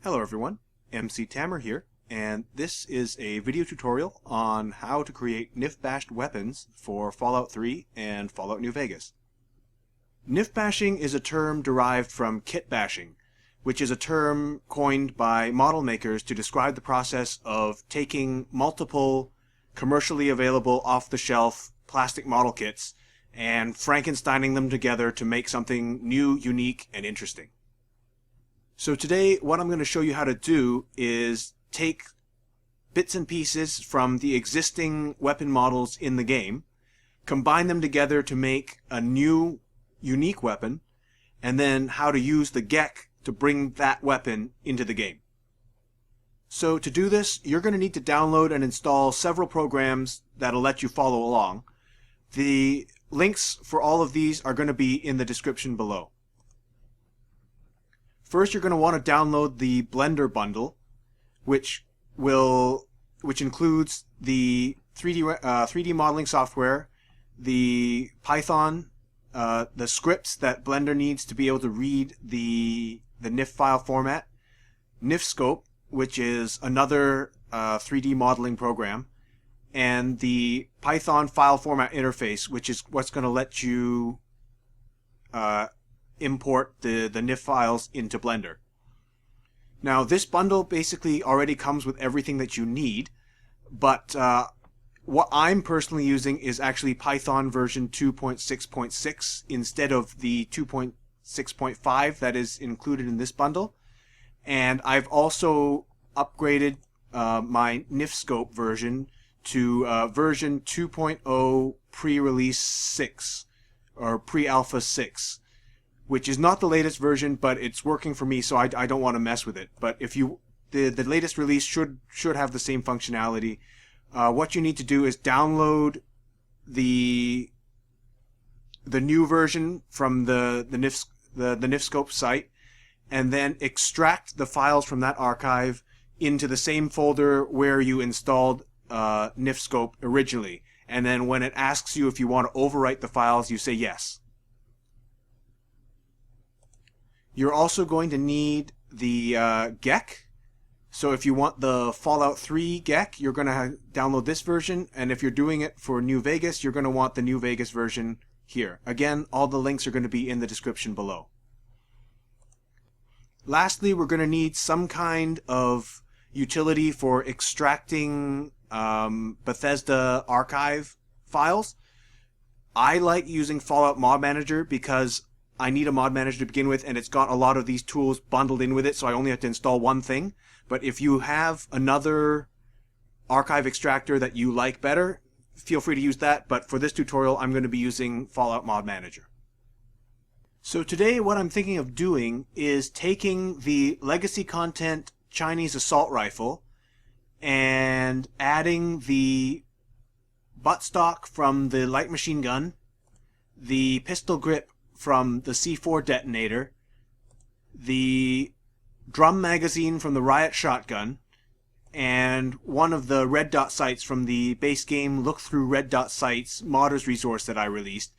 Hello everyone, MC Tammer here, and this is a video tutorial on how to create NIF-Bashed weapons for Fallout 3 and Fallout New Vegas. NIF-Bashing is a term derived from kit bashing, which is a term coined by model makers to describe the process of taking multiple commercially available off-the-shelf plastic model kits and Frankensteining them together to make something new, unique, and interesting. So today, what I'm going to show you how to do is take bits and pieces from the existing weapon models in the game, combine them together to make a new, unique weapon, and then how to use the GECK to bring that weapon into the game. So to do this, you're going to need to download and install several programs that'll let you follow along. The links for all of these are going to be in the description below. First, you're going to want to download the Blender bundle, which includes the 3D modeling software, the Python, the scripts that Blender needs to be able to read the NIF file format, NifSkope, which is another 3D modeling program, and the Python file format interface, which is what's going to let you import the NIF files into Blender. Now, this bundle basically already comes with everything that you need, but what I'm personally using is actually Python version 2.6.6 instead of the 2.6.5 that is included in this bundle. And I've also upgraded my NifSkope version to version 2.0 pre-release 6 or pre-alpha 6. Which is not the latest version, but it's working for me, so I don't want to mess with it. But if you, the latest release should have the same functionality. What you need to do is download the new version from the NifSkope site, and then extract the files from that archive into the same folder where you installed NifSkope originally. And then when it asks you if you want to overwrite the files, you say yes. You're also going to need the GECK. So if you want the Fallout 3 GECK, you're going to download this version. And if you're doing it for New Vegas, you're going to want the New Vegas version here. Again, all the links are going to be in the description below. Lastly, we're going to need some kind of utility for extracting Bethesda archive files. I like using Fallout Mod Manager because I need a mod manager to begin with, and it's got a lot of these tools bundled in with it, so I only have to install one thing. But if you have another archive extractor that you like better, feel free to use that. But for this tutorial, I'm going to be using Fallout Mod Manager. So today, what I'm thinking of doing is taking the legacy content Chinese assault rifle and adding the buttstock from the light machine gun, the pistol grip from the C4 detonator, the drum magazine from the riot shotgun, and one of the red dot sights from the base game Look Through Red Dot Sights modders resource that I released,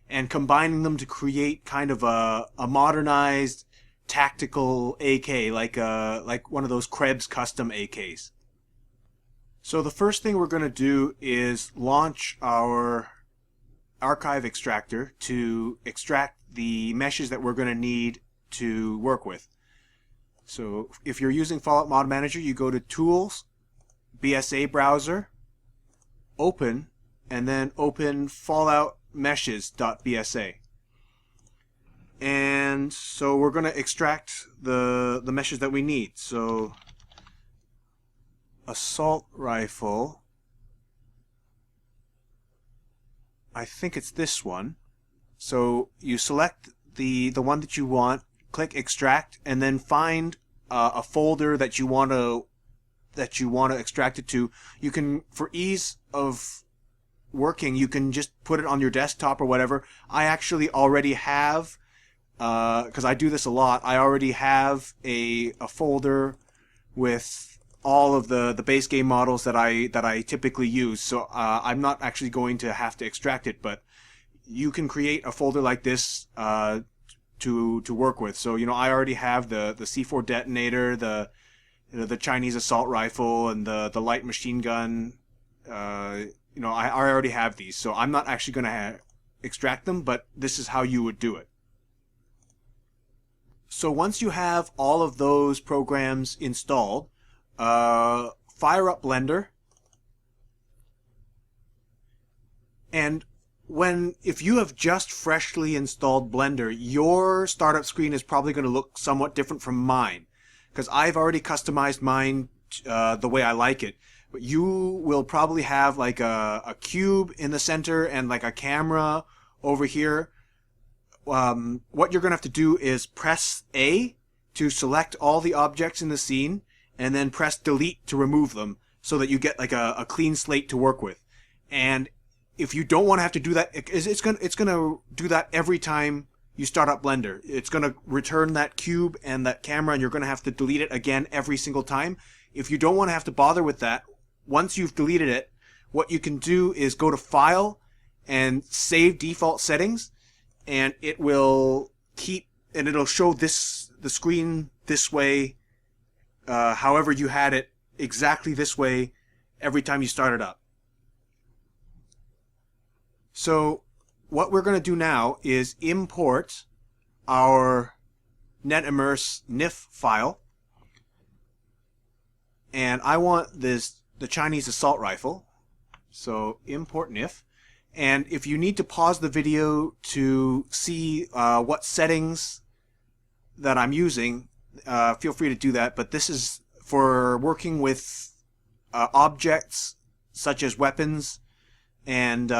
and combining them to create kind of a modernized tactical AK, like one of those Krebs custom AKs. So the first thing we're going to do is launch our archive extractor to extract the meshes that we're going to need to work with. So if you're using Fallout Mod Manager, you go to Tools, BSA Browser, Open, and then open Fallout Meshes.bsa. And so we're going to extract the meshes that we need. So assault rifle, I think it's this one. So you select the one that you want, click extract, and then find a folder that you want to extract it to. You can, for ease of working, you can just put it on your desktop or whatever. I actually already have, because I do this a lot, I already have a folder with all of the base game models that I typically use, so I'm not actually going to have to extract it, but you can create a folder like this to work with. So I already have the C4 detonator, the Chinese assault rifle, and the light machine gun. I already have these, so I'm not actually going to extract them, but this is how you would do it. So once you have all of those programs installed, fire up Blender, and if you have just freshly installed Blender, your startup screen is probably going to look somewhat different from mine, because I've already customized mine the way I like it. But you will probably have like a cube in the center and like a camera over here. What you're going to have to do is press A to select all the objects in the scene, and then press delete to remove them, so that you get like a clean slate to work with. And if you don't want to have to do that, it's going to do that every time you start up Blender. It's going to return that cube and that camera, and you're going to have to delete it again every single time. If you don't want to have to bother with that, once you've deleted it, what you can do is go to File and Save Default Settings, and it will it'll show the screen this way, however you had it, exactly this way every time you start it up. So what we're going to do now is import our NetImmerse NIF file, and I want the Chinese assault rifle. So import NIF, and if you need to pause the video to see what settings that I'm using, feel free to do that. But this is for working with objects such as weapons and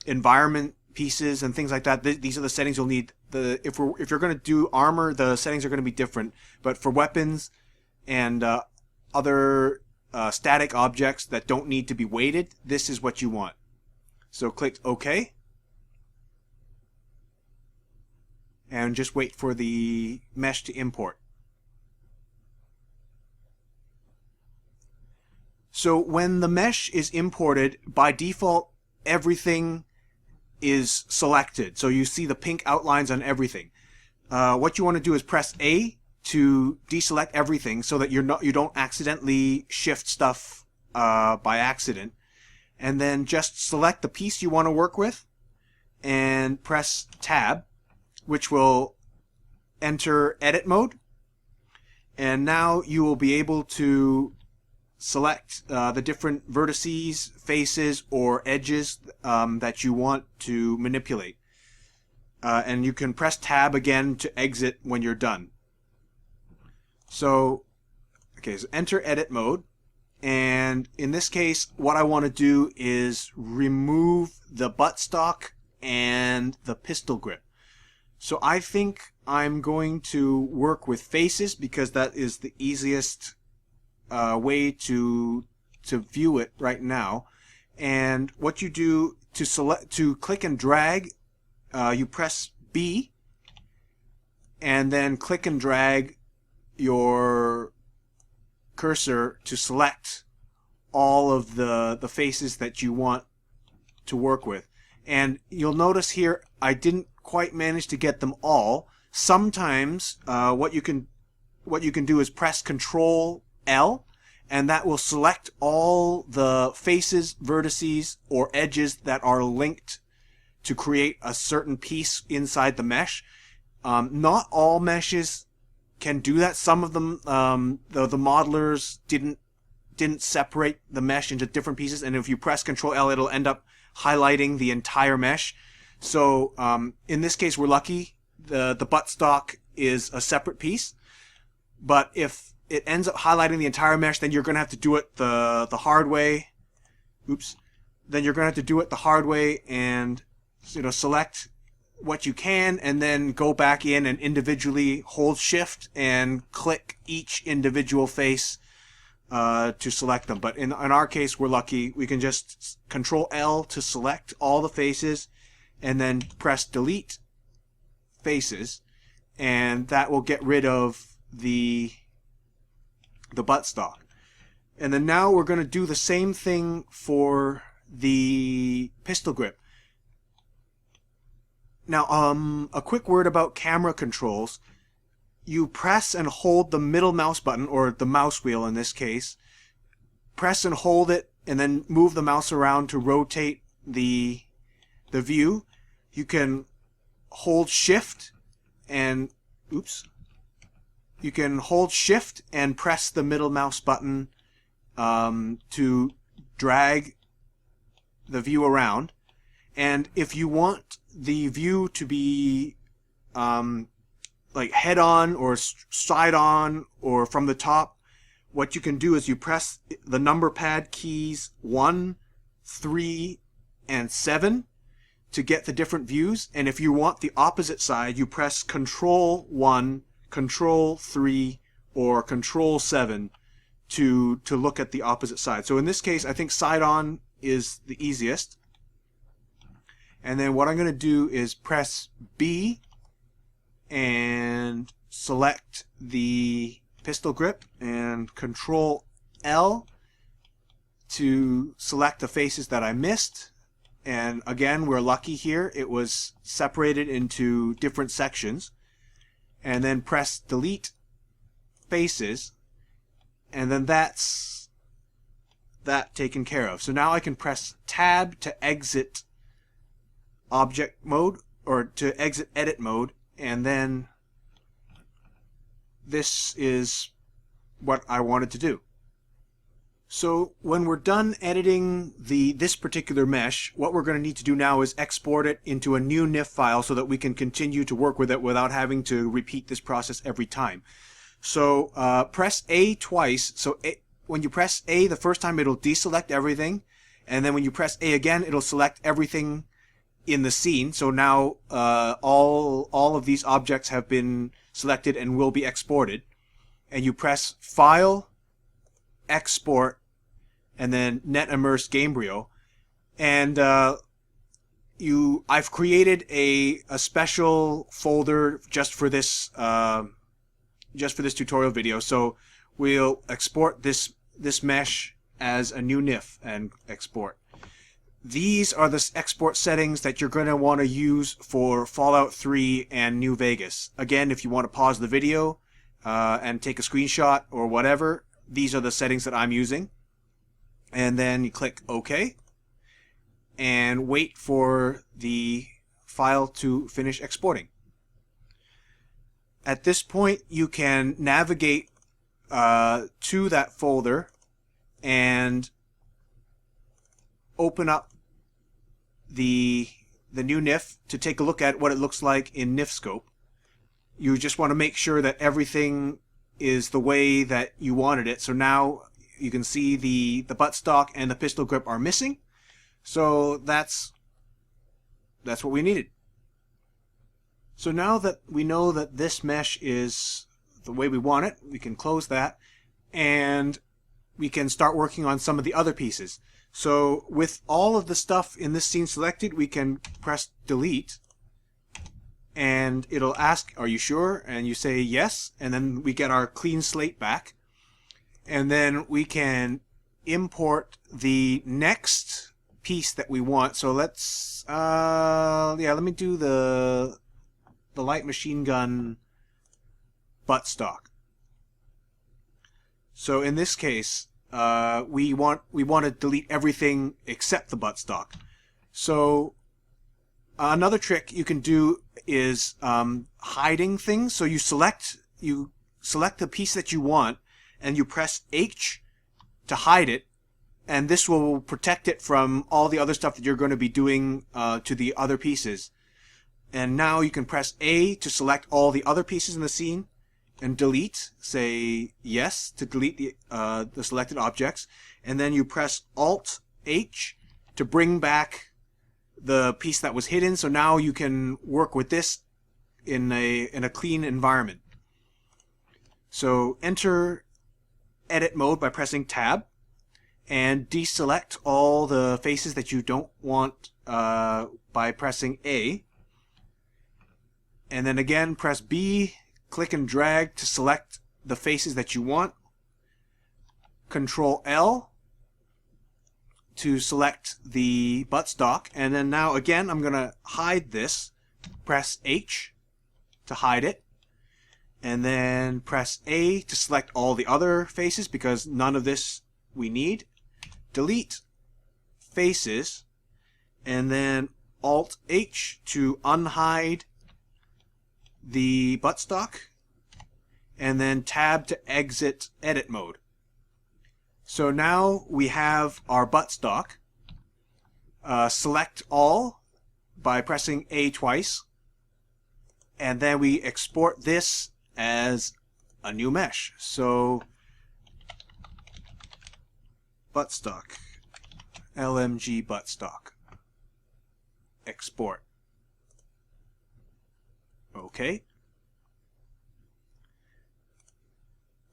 environment pieces and things like that. These are the settings you'll need. If you're going to do armor, the settings are going to be different. But for weapons and other static objects that don't need to be weighted, this is what you want. So click OK, and just wait for the mesh to import. So when the mesh is imported, by default everything is selected. So you see the pink outlines on everything. What you want to do is press A to deselect everything, so that you don't accidentally shift stuff by accident, and then just select the piece you want to work with and press Tab, which will enter edit mode, and now you will be able to select the different vertices, faces, or edges that you want to manipulate, and you can press Tab again to exit when you're done. So enter edit mode, and in this case what I want to do is remove the buttstock and the pistol grip. So I think I'm going to work with faces, because that is the easiest way to view it right now. And what you do to click and drag, you press B and then click and drag your cursor to select all of the faces that you want to work with. And you'll notice here I didn't quite manage to get them all. Sometimes what you can do is press Control L, and that will select all the faces, vertices, or edges that are linked to create a certain piece inside the mesh. Not all meshes can do that. Some of them, the modelers didn't separate the mesh into different pieces, and if you press Control L, it'll end up highlighting the entire mesh. So in this case, we're lucky. The buttstock is a separate piece, but if it ends up highlighting the entire mesh, then you're going to have to do it the hard way. Oops. Then you're going to have to do it the hard way and select what you can, and then go back in and individually hold Shift and click each individual face to select them. But in our case, we're lucky. We can just Control L to select all the faces, and then press Delete Faces, and that will get rid of the buttstock. And then now we're going to do the same thing for the pistol grip. Now, a quick word about camera controls. You press and hold the middle mouse button, or the mouse wheel in this case. Press and hold it, and then move the mouse around to rotate the view. You can hold Shift and you can hold Shift and press the middle mouse button to drag the view around. And if you want the view to be like head on or side on or from the top, what you can do is you press the number pad keys 1, 3, and 7 to get the different views. And if you want the opposite side, you press Control 1, Control 3, or Control 7 to look at the opposite side. So in this case, I think side on is the easiest. And then what I'm going to do is press B and select the pistol grip, and Control L to select the faces that I missed. And again, we're lucky here. It was separated into different sections. And then press Delete Faces. And then that's that taken care of. So now I can press Tab to exit object mode, or to exit edit mode. And then this is what I wanted to do. So when we're done editing this particular mesh, what we're going to need to do now is export it into a new NIF file so that we can continue to work with it without having to repeat this process every time. So press A twice. So when you press A the first time, it'll deselect everything, and then when you press A again, it'll select everything in the scene. So now all of these objects have been selected and will be exported. And you press File, Export, and then Net Immerse Gamebryo. And I've created a special folder just for this tutorial video. So we'll export this mesh as a new NIF and export. These are the export settings that you're going to want to use for Fallout 3 and New Vegas. Again, if you want to pause the video and take a screenshot or whatever, these are the settings that I'm using. And then you click OK and wait for the file to finish exporting. At this point, you can navigate to that folder and open up the new NIF to take a look at what it looks like in NifSkope. You just want to make sure that everything is the way that you wanted it. So now you can see the buttstock and the pistol grip are missing. So that's what we needed. So now that we know that this mesh is the way we want it, we can close that and we can start working on some of the other pieces. So with all of the stuff in this scene selected, we can press Delete and it'll ask, are you sure? And you say yes, and then we get our clean slate back. And then we can import the next piece that we want. So let's let me do the light machine gun buttstock. So in this case, we want to delete everything except the buttstock. So another trick you can do is hiding things. So you select the piece that you want and you press H to hide it, and this will protect it from all the other stuff that you're going to be doing to the other pieces. And now you can press A to select all the other pieces in the scene and delete. Say yes to delete the selected objects, and then you press Alt H to bring back the piece that was hidden. So now you can work with this in a clean environment. So enter edit mode by pressing Tab and deselect all the faces that you don't want by pressing A. And then again press B, click and drag to select the faces that you want. Control L to select the buttstock, and then now again I'm going to hide this press H to hide it, and then press A to select all the other faces because none of this we need. Delete faces, and then Alt H to unhide the buttstock, and then Tab to exit edit mode. So now we have our buttstock. Select all by pressing A twice, and then we export this as a new mesh. So buttstock, LMG buttstock, export. Okay.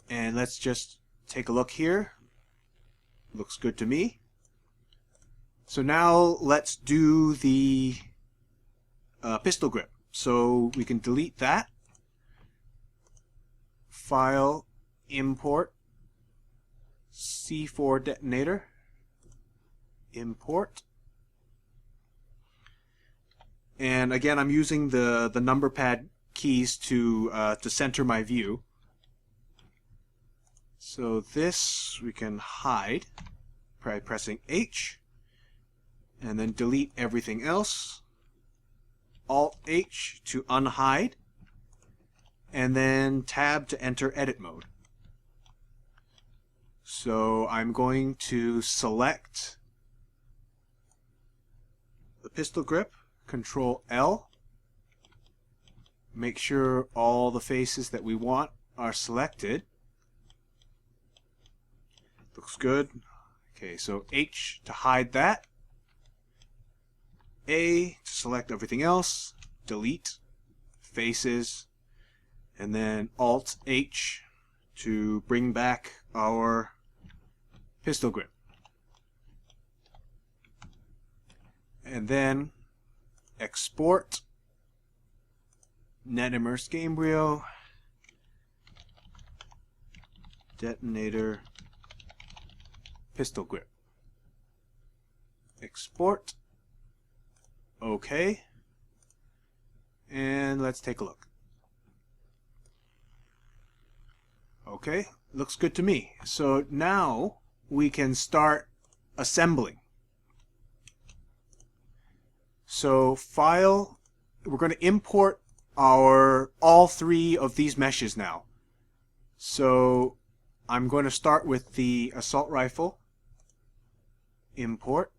And let's just take a look here. Looks good to me. So now let's do the pistol grip. So we can delete that. File, import, C4 detonator, import. And again, I'm using the number pad keys to center my view. So this we can hide by pressing H, and then delete everything else. Alt H to unhide, and then Tab to enter edit mode. So I'm going to select the pistol grip, Control L, make sure all the faces that we want are selected. Looks good. Okay, so H to hide that, A to select everything else, delete faces, and then Alt H to bring back our pistol grip. And then export net immersed Gamebryo detonator pistol grip. Export. Okay. And let's take a look. Okay, looks good to me. So now we can start assembling. So file, we're going to import all three of these meshes now. So I'm going to start with the assault rifle. Import.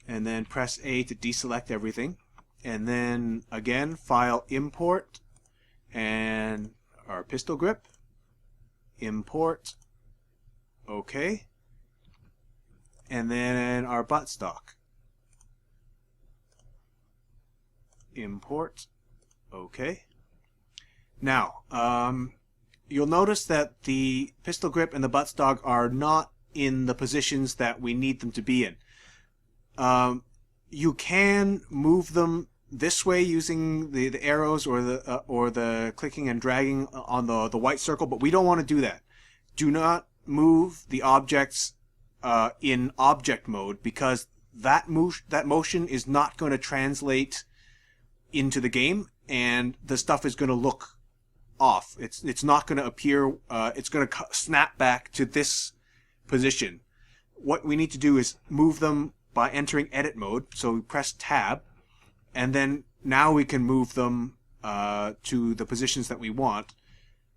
And then press A to deselect everything. And then again, file, import, and our pistol grip. Import. Okay. And then our buttstock. Import. Okay. Now, you'll notice that the pistol grip and the buttstock are not in the positions that we need them to be in. You can move them this way using the arrows or the clicking and dragging on the white circle, but we don't want to do that. Do not move the objects in object mode, because that motion is not going to translate into the game, and the stuff is going to look off. It's not going to appear. It's going to snap back to this position. What we need to do is move them by entering edit mode. So we press Tab, and then now we can move them to the positions that we want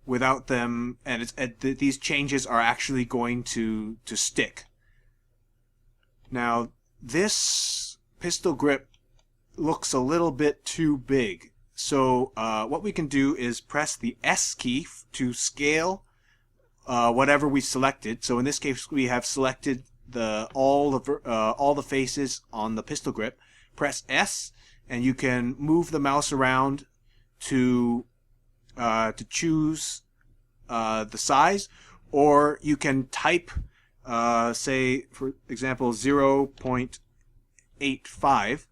without them, and these changes are actually going to stick. Now this pistol grip looks a little bit too big, so what we can do is press the S key to scale whatever we selected. So in this case we have selected all the faces on the pistol grip. Press S, and you can move the mouse around to choose the size, or you can type say for example 0.85,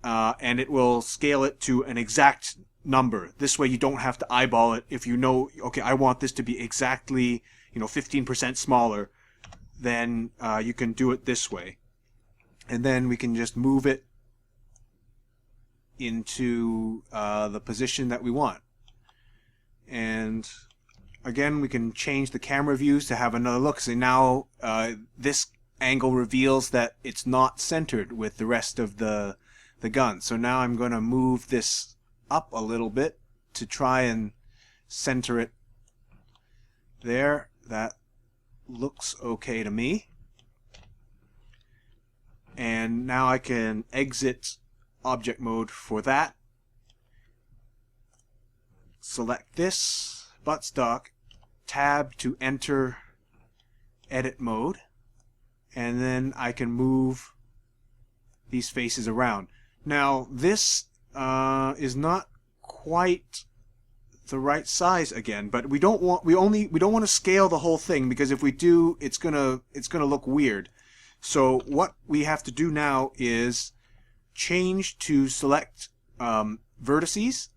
and it will scale it to an exact number. This way you don't have to eyeball it. If you know, okay, I want this to be exactly 15% smaller, then you can do it this way. And then we can just move it into the position that we want. And again, we can change the camera views to have another look. So now this angle reveals that it's not centered with the rest of the gun. So now I'm going to move this up a little bit to try and center it there. That looks okay to me. And now I can exit object mode for that. Select this buttstock, tab to enter edit mode, and then I can move these faces around. Now this is not quite the right size again, but we don't want to scale the whole thing, because if we do, it's gonna look weird. So what we have to do now is change to select vertices,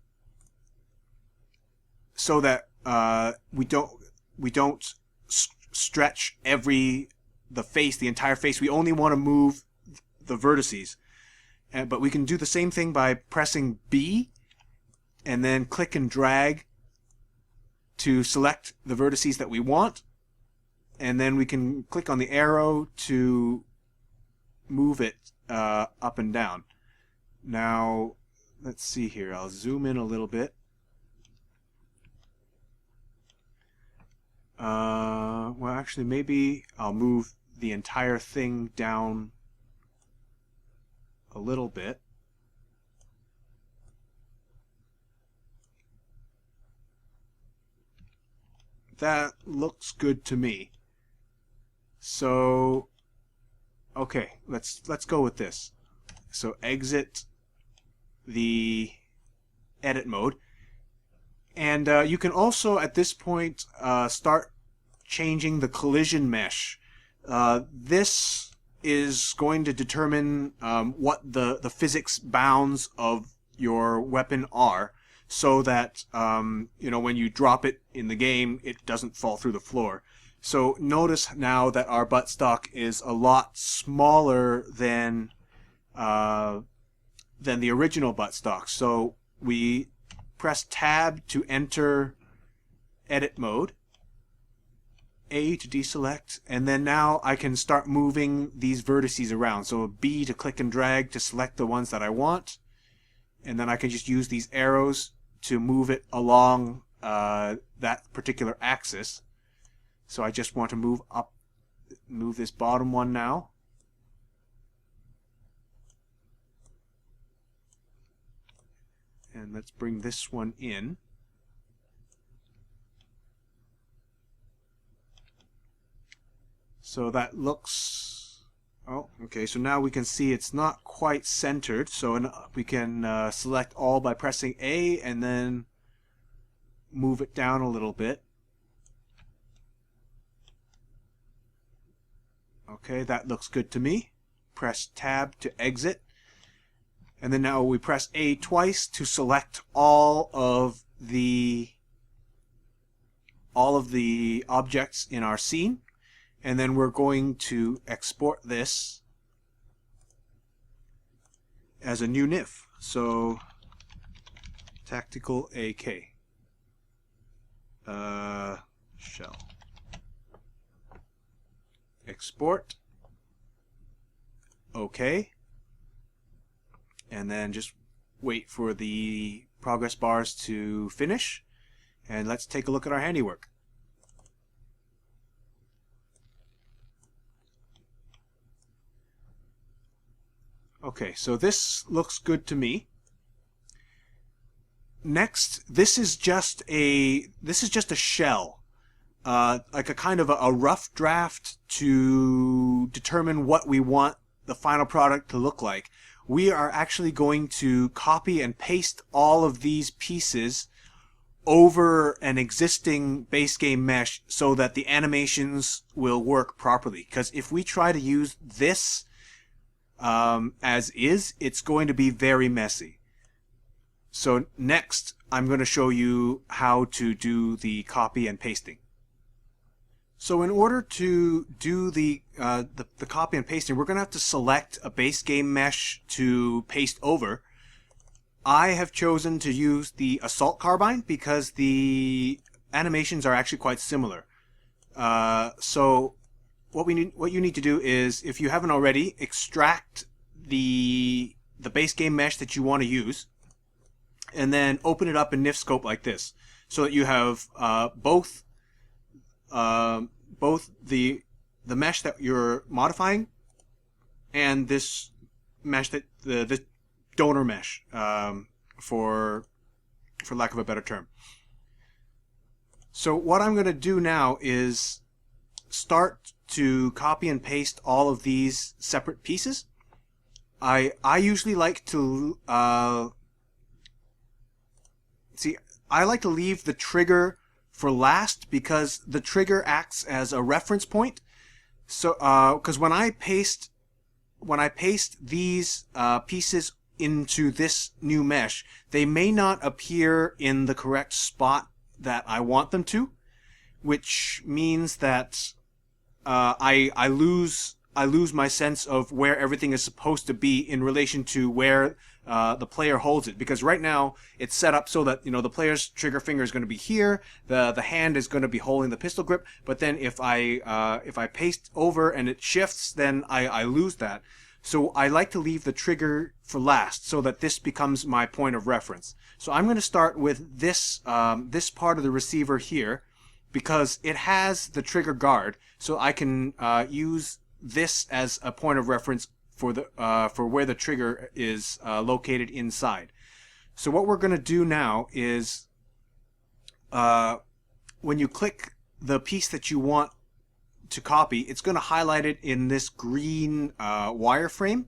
so that we don't stretch the entire face. We only want to move the vertices. But we can do the same thing by pressing B and then click and drag to select the vertices that we want. And then we can click on the arrow to move it up and down. Now, let's see here. I'll zoom in a little bit. Well, actually, maybe I'll move the entire thing down a little bit. That looks good to me. So, okay, let's go with this. So exit the edit mode. And you can also, at this point, start changing the collision mesh. This is going to determine what the physics bounds of your weapon are, so that when you drop it in the game, it doesn't fall through the floor. So notice now that our buttstock is a lot smaller than the original buttstock. So we press tab to enter edit mode, A to deselect, and then now I can start moving these vertices around. So B to click and drag to select the ones that I want, and then I can just use these arrows to move it along that particular axis. So I just want to move this bottom one now. And let's bring this one in. So that looks... Oh, okay, so now we can see it's not quite centered. So we can select all by pressing A and then move it down a little bit. Okay, that looks good to me. Press tab to exit. And then now we press A twice to select all of the objects in our scene. And then we're going to export this as a new NIF. So tactical AK shell. Export. OK. And then just wait for the progress bars to finish. And let's take a look at our handiwork. Okay, so this looks good to me. Next, this is just a shell, like a kind of a rough draft to determine what we want the final product to look like. We are actually going to copy and paste all of these pieces over an existing base game mesh so that the animations will work properly. Because if we try to use this as is, it's going to be very messy. So next, I'm going to show you how to do the copy and pasting. So in order to do the copy and pasting, we're going to have to select a base game mesh to paste over. I have chosen to use the Assault Carbine because the animations are actually quite similar. So what you need to do is, if you haven't already, extract the base game mesh that you want to use, and then open it up in NifSkope like this, so that you have both the mesh that you're modifying and this mesh that the donor mesh, for lack of a better term. So what I'm going to do now is start to copy and paste all of these separate pieces. I usually like to I like to leave the trigger for last, because the trigger acts as a reference point. So because when I paste these pieces into this new mesh, they may not appear in the correct spot that I want them to, which means that I lose my sense of where everything is supposed to be in relation to where the player holds it. Because right now it's set up so that, the player's trigger finger is going to be here, the hand is going to be holding the pistol grip. But then if I paste over and it shifts, then I lose that. So I like to leave the trigger for last, so that this becomes my point of reference. So I'm going to start with this this part of the receiver here, because it has the trigger guard, so I can use this as a point of reference for where the trigger is located inside. So what we're going to do now is, when you click the piece that you want to copy, it's going to highlight it in this green wireframe,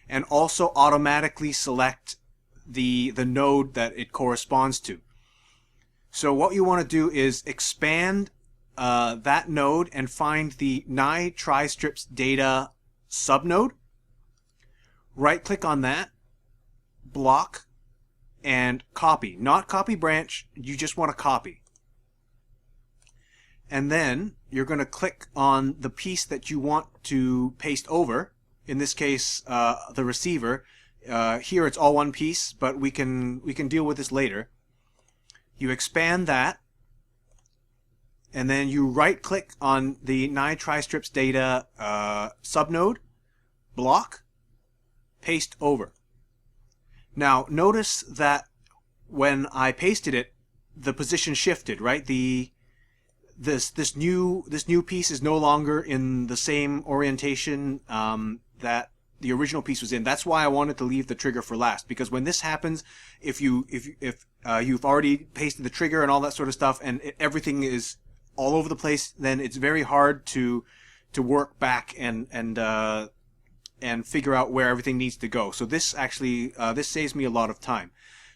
and also automatically select the node that it corresponds to. So what you want to do is expand that node and find the NI-Tri-Strips data subnode. Right click on that, block, and copy. Not copy branch, you just want to copy. And then you're going to click on the piece that you want to paste over. In this case, the receiver. Here it's all one piece, but we can deal with this later. You expand that, and then you right click on the NI-Tri-Strips data subnode, block, paste over. Now notice that when I pasted it, the position shifted, right? This new piece is no longer in the same orientation that the original piece was in. That's why I wanted to leave the trigger for last, because when this happens, if you've already pasted the trigger and all that sort of stuff, and everything is all over the place, then it's very hard to work back and figure out where everything needs to go. So this actually this saves me a lot of time.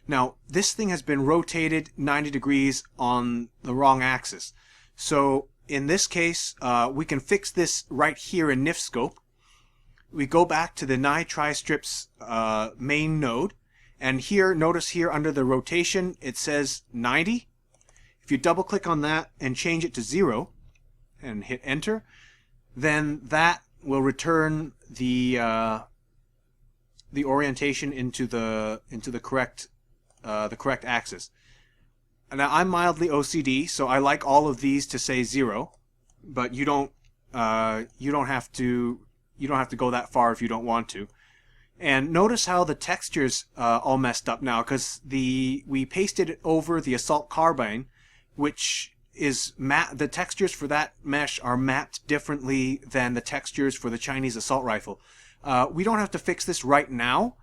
Now this thing has been rotated 90 degrees on the wrong axis. So in this case, we can fix this right here in NifSkope. We go back to the NI-Tri-Strips main node, and here, notice here under the rotation, it says 90. If you double click on that and change it to 0 and hit enter, then that will return the orientation into the correct axis. Now I'm mildly OCD, so I like all of these to say 0, but you don't have to go that far if you don't want to. And notice how the textures all messed up now, because we pasted it over the Assault Carbine, which is the textures for that mesh are mapped differently than the textures for the Chinese assault rifle. We don't have to fix this right now,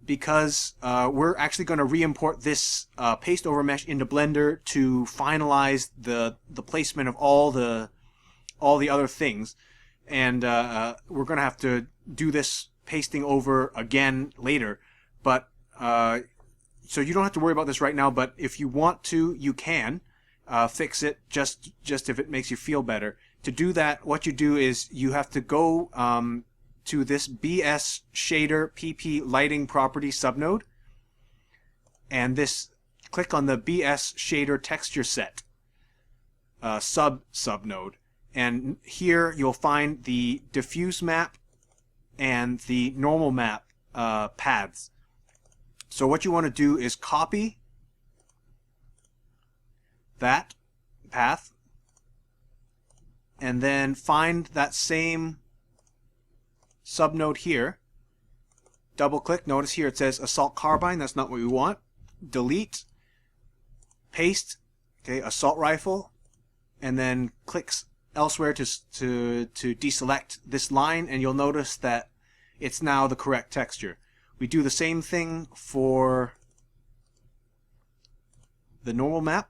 because we're actually going to re-import this paste over mesh into Blender to finalize the placement of all the other things, and we're going to have to do this pasting over again later. But so you don't have to worry about this right now, but if you want to, you can fix it, just if it makes you feel better. To do that, what you do is you have to go to this BS shader PP lighting property subnode, and click on the BS shader texture set subnode, And here you'll find the diffuse map and the normal map paths. So what you want to do is copy that path and then find that same subnode here. Double click. Notice here it says assault carbine. That's not what we want. Delete. Paste. Okay, assault rifle. And then clicks elsewhere to deselect this line, and you'll notice that it's now the correct texture. We do the same thing for the normal map.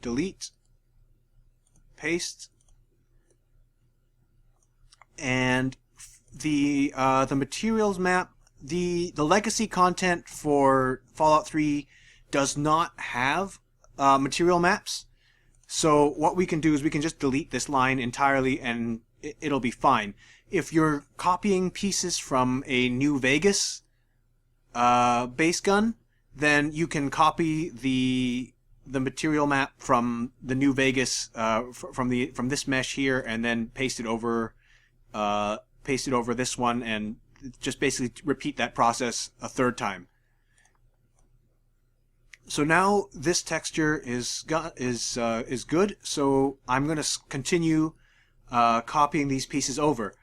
Delete, paste, and the materials map, the legacy content for Fallout 3 does not have material maps. So what we can do is we can just delete this line entirely and it'll be fine. If you're copying pieces from a New Vegas base gun, then you can copy the material map from the New Vegas from this mesh here and then paste it over this one and just basically repeat that process a third time. So now this texture is good, so I'm going to continue copying these pieces over.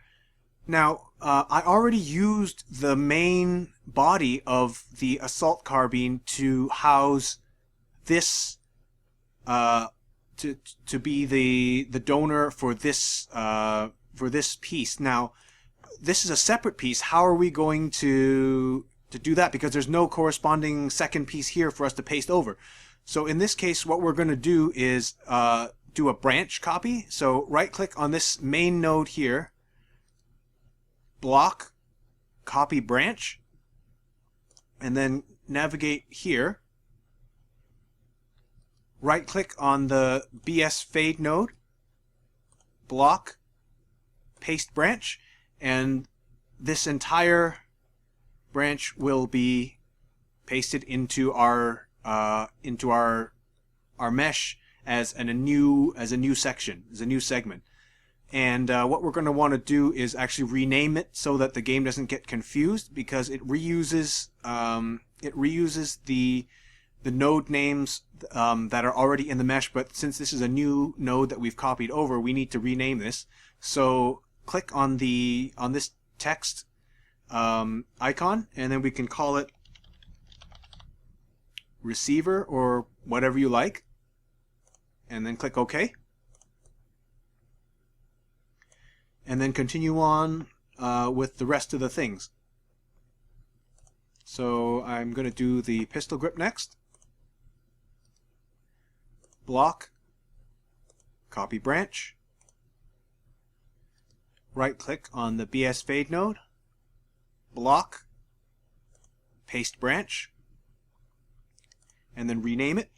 Now, I already used the main body of the assault carbine to house this, to be the donor for this piece. Now, this is a separate piece. How are we going to do that? Because there's no corresponding second piece here for us to paste over. So in this case, what we're going to do is do a branch copy. So right-click on this main node here, block, copy branch, and then navigate here. Right-click on the BS fade node, block, paste branch, and this entire branch will be pasted into our mesh as a new section, as a new segment. And what we're going to want to do is actually rename it so that the game doesn't get confused, because it reuses the node names that are already in the mesh. But since this is a new node that we've copied over, we need to rename this. So click on this text icon, and then we can call it receiver or whatever you like, and then click OK. And then continue on with the rest of the things. So I'm going to do the pistol grip next. Block, copy branch, right click on the BS fade node, block, paste branch, and then rename it.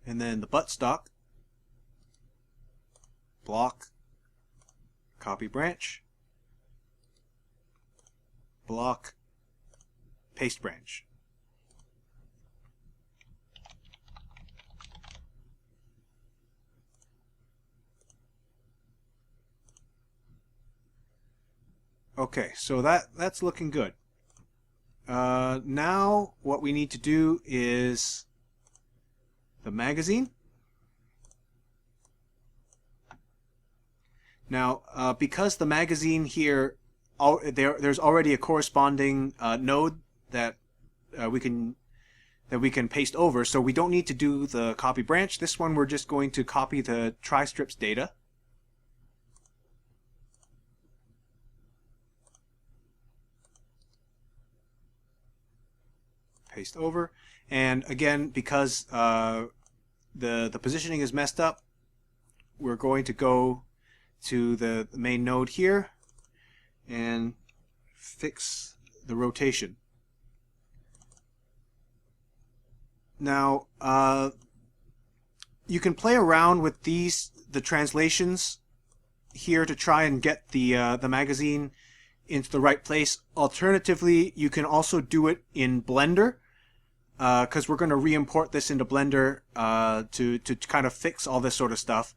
And then the buttstock, block, copy branch, block, paste branch. Okay, so that's looking good. Now what we need to do is the magazine. Now, because the magazine here, there's already a corresponding node that we can paste over, so we don't need to do the copy branch. This one we're just going to copy the tri-strips data. Paste over, and again, because the positioning is messed up, we're going to go to the main node here and fix the rotation. Now you can play around with the translations here to try and get the magazine into the right place. Alternatively, you can also do it in Blender, because we're going to re-import this into Blender to kind of fix all this sort of stuff.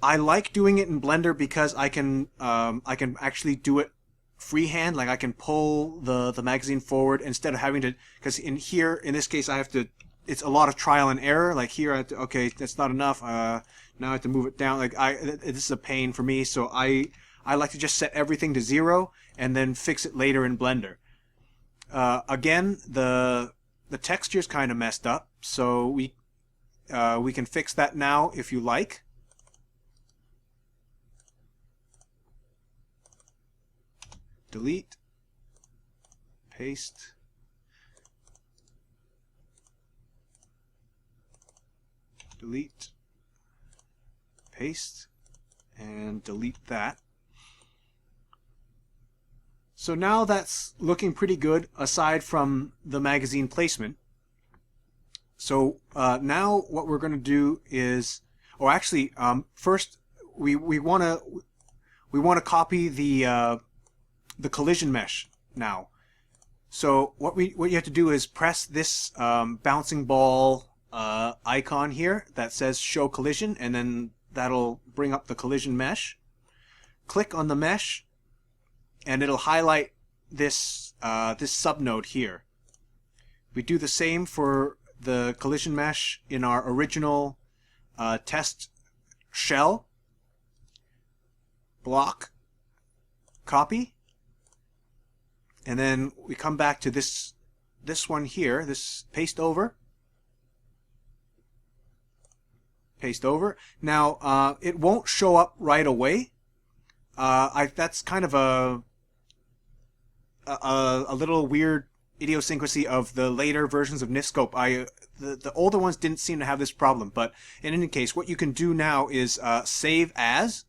I like doing it in Blender because I can actually do it freehand. Like I can pull the magazine forward instead of having to, because in this case I have to, it's a lot of trial and error. Like here I have to, okay, that's not enough, now I have to move it down. Like this is a pain for me, so I like to just set everything to 0 and then fix it later in Blender. Again, the texture's kind of messed up, so we can fix that now if you like. Delete, paste, delete, paste, and delete that. So now that's looking pretty good aside from the magazine placement. So now what we're going to do is, or actually first we want to copy the collision mesh now. So what you have to do is press this bouncing ball icon here that says show collision, and then that'll bring up the collision mesh. Click on the mesh and it'll highlight this this subnode here. We do the same for the collision mesh in our original test shell. Block, copy, and then we come back to this one here, this paste over. Paste over. Now it won't show up right away. That's kind of a little weird idiosyncrasy of the later versions of NifSkope. The older ones didn't seem to have this problem, but in any case, what you can do now is save as.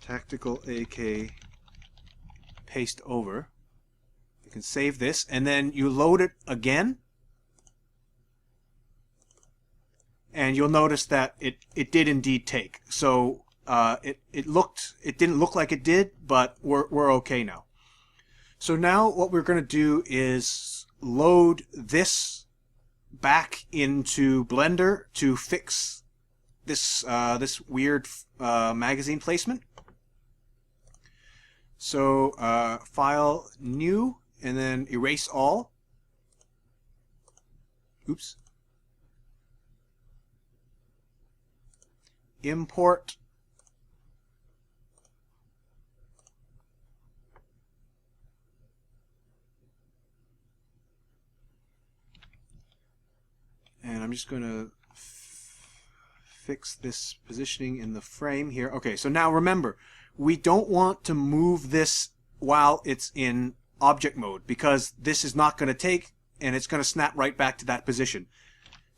Tactical AK paste over. You can save this, and then you load it again, and you'll notice that it did indeed take. So it didn't look like it did, but we're okay now. So now what we're going to do is load this back into Blender to fix this this weird magazine placement. So file, new, and then erase all. Oops. Import. And I'm just going to fix this positioning in the frame here. Okay, so now remember, we don't want to move this while it's in object mode, because this is not going to take, and it's going to snap right back to that position.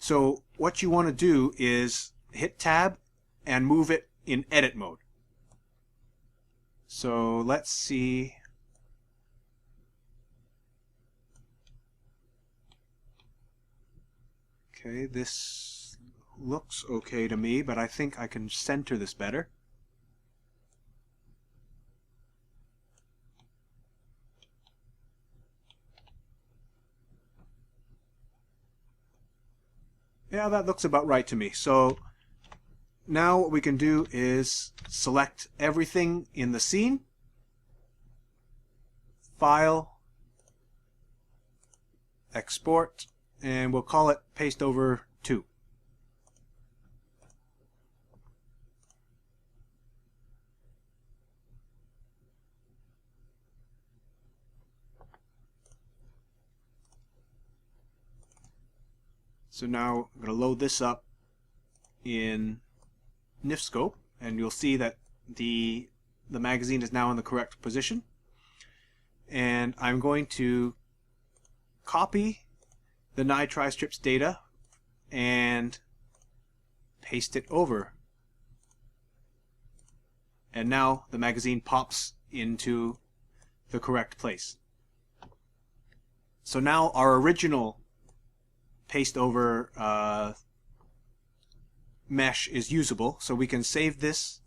So what you want to do is hit tab and move it in edit mode. So let's see. Okay, this looks okay to me, but I think I can center this better. Yeah, that looks about right to me. So now what we can do is select everything in the scene, file, export, and we'll call it paste over 2. So now I'm going to load this up in NifSkope, and you'll see that the magazine is now in the correct position. And I'm going to copy the NiTriStrips data and paste it over. And now the magazine pops into the correct place. So now our original paste over mesh is usable. So we can save this.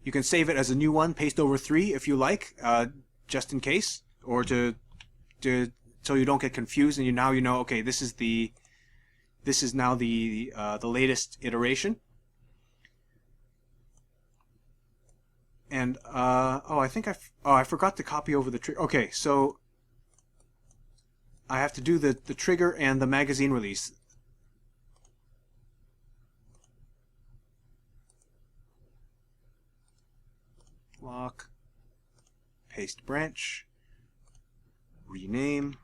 You can save it as a new one, paste over 3 if you like, just in case, or to so you don't get confused and now you know, okay, this is now the latest iteration. And oh, I think I forgot to copy over the trigger. Okay, so I have to do the trigger and the magazine release. Lock, paste branch, rename.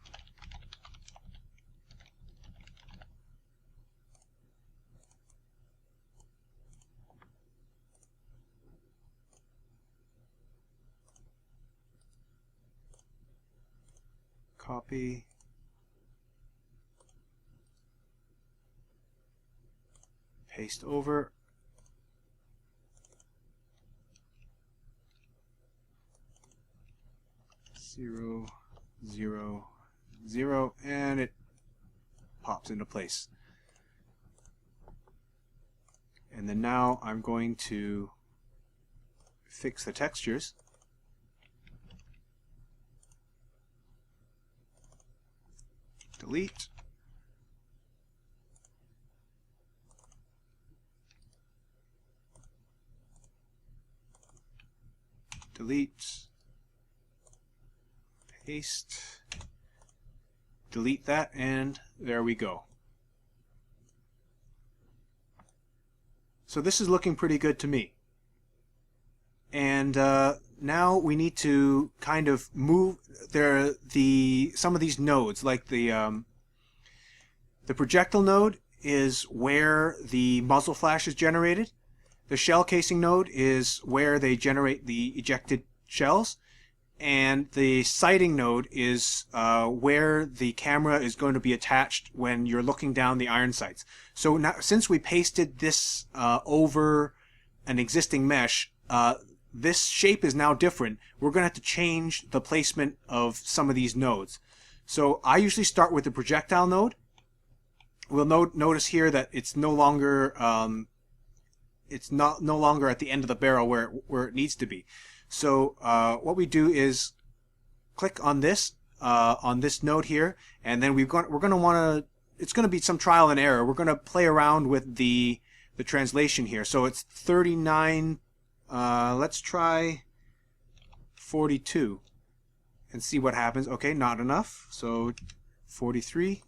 Copy. Paste over. Zero, zero, zero, and it pops into place. And then now I'm going to fix the textures. Delete. Delete. Paste. Delete that, and there we go. So this is looking pretty good to me. And now we need to kind of move some of these nodes, like the projectile node is where the muzzle flash is generated. The shell casing node is where they generate the ejected shells. And the sighting node is where the camera is going to be attached when you're looking down the iron sights. So now, since we pasted this over an existing mesh, this shape is now different. We're going to have to change the placement of some of these nodes. So I usually start with the projectile node. We'll notice here that it's no longer no longer at the end of the barrel where it needs to be. So what we do is click on this node here, and then we're going to want to. It's going to be some trial and error. We're going to play around with the translation here. So it's 39. Let's try 42 and see what happens. Okay, not enough. So 43,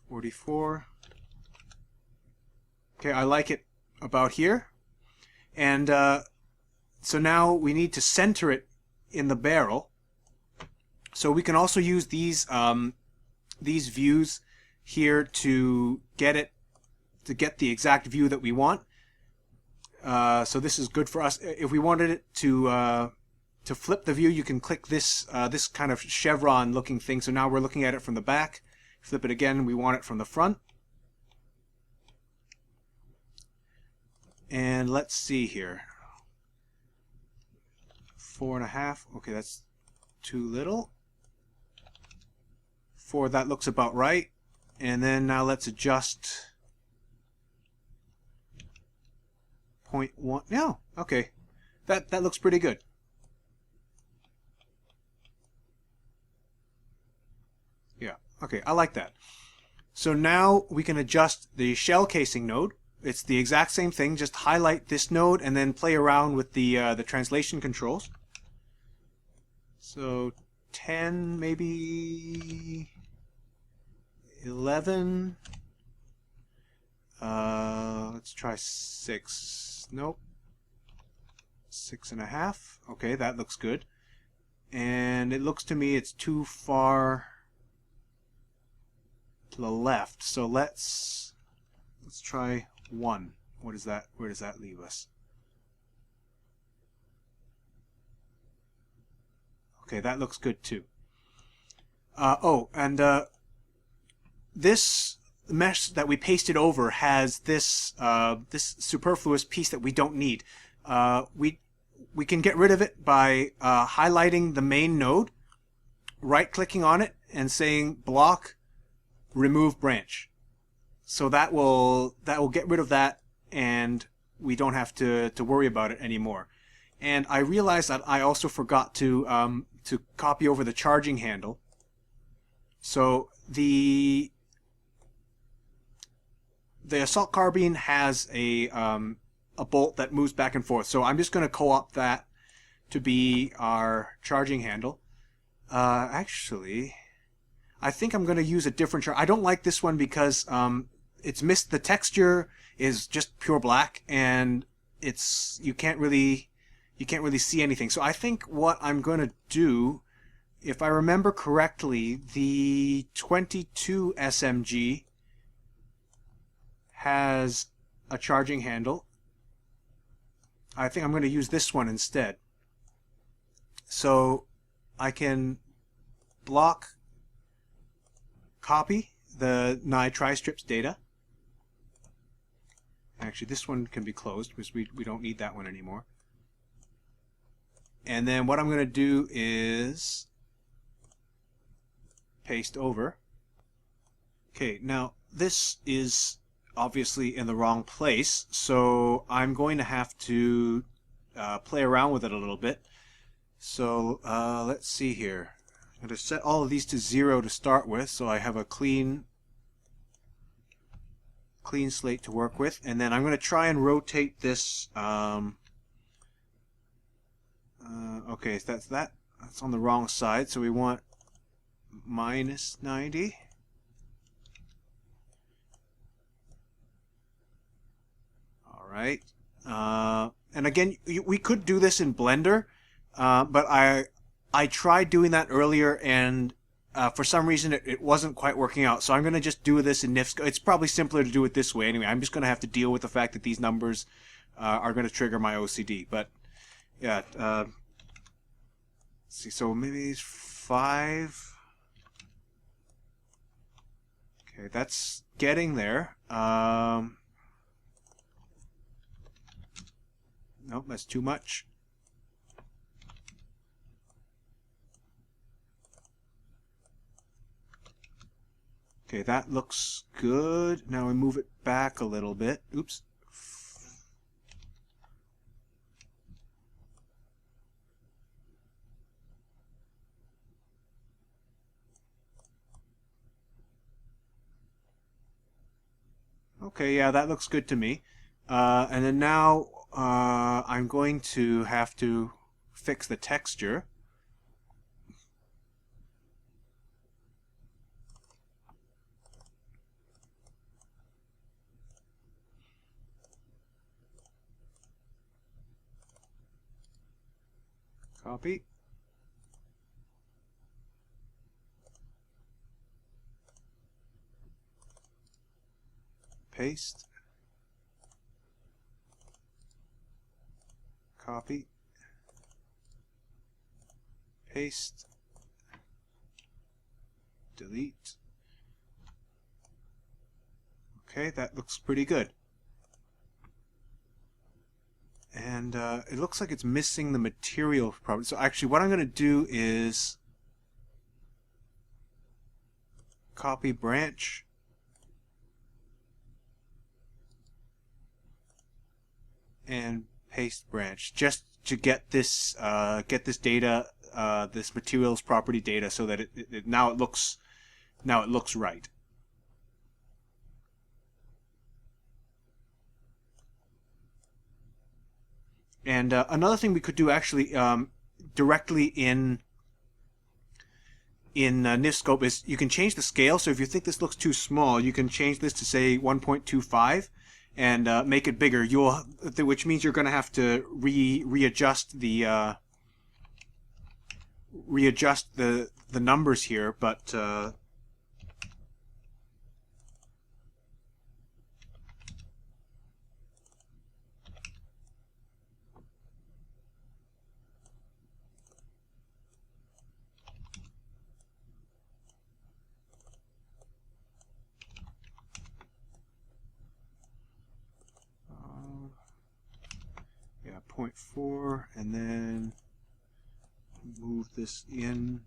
44. Okay, I like it about here. And so now we need to center it in the barrel. So we can also use these views here to get the exact view that we want. So this is good for us. If we wanted it to flip the view, you can click this this kind of chevron looking thing. So now we're looking at it from the back. Flip it again, we want it from the front. And let's see here. 4.5. Okay, that's too little. 4, that looks about right. And then now let's adjust 0.1. Yeah, okay. That looks pretty good. Yeah, okay, I like that. So now we can adjust the shell casing node. It's the exact same thing, just highlight this node and then play around with the translation controls. So 10, maybe 11. Let's try 6. Nope. 6.5. Okay, that looks good. And it looks to me it's too far to the left. So let's try 1. What is that? Where does that leave us? Okay, that looks good too. Oh, and this mesh that we pasted over has this this superfluous piece that we don't need. We can get rid of it by highlighting the main node, right-clicking on it, and saying block, remove branch. So that will get rid of that, and we don't have to worry about it anymore. And I realized that I also forgot to copy over the charging handle. So the assault carbine has a bolt that moves back and forth. So I'm just going to co-opt that to be our charging handle. Actually, I think I'm going to use a different I don't like this one because it's missed. The texture is just pure black, and you can't really see anything. So I think what I'm going to do, if I remember correctly, the 22 SMG has a charging handle. I think I'm going to use this one instead. So I can block copy the NI tri-strips data. Actually, this one can be closed because we don't need that one anymore. And then what I'm going to do is paste over. Okay, now this is obviously in the wrong place, so I'm going to have to play around with it a little bit. So let's see here. I'm going to set all of these to 0 to start with, so I have a clean slate to work with, and then I'm going to try and rotate this. Okay, so that's on the wrong side, so we want minus 90. All right, and again, we could do this in Blender, but I tried doing that earlier, and for some reason it wasn't quite working out. So I'm going to just do this in NifSkope. It's probably simpler to do it this way anyway. I'm just going to have to deal with the fact that these numbers are going to trigger my OCD. But yeah, let's see. So maybe it's 5. Okay, that's getting there. Nope, that's too much. Okay, that looks good. Now we move it back a little bit. Oops. Okay, yeah, that looks good to me. And then now I'm going to have to fix the texture. Copy. Paste. Copy. Paste. Delete. Okay, that looks pretty good. And it looks like it's missing the material property. So actually what I'm going to do is copy branch, and paste branch, just to get this data, this materials property data, so that now it looks right. And another thing we could do actually directly in NifSkope is you can change the scale. So if you think this looks too small, you can change this to say 1.25 and make it bigger. Which means you're going to have to readjust the numbers here, but yeah, 0.4, and then move this in.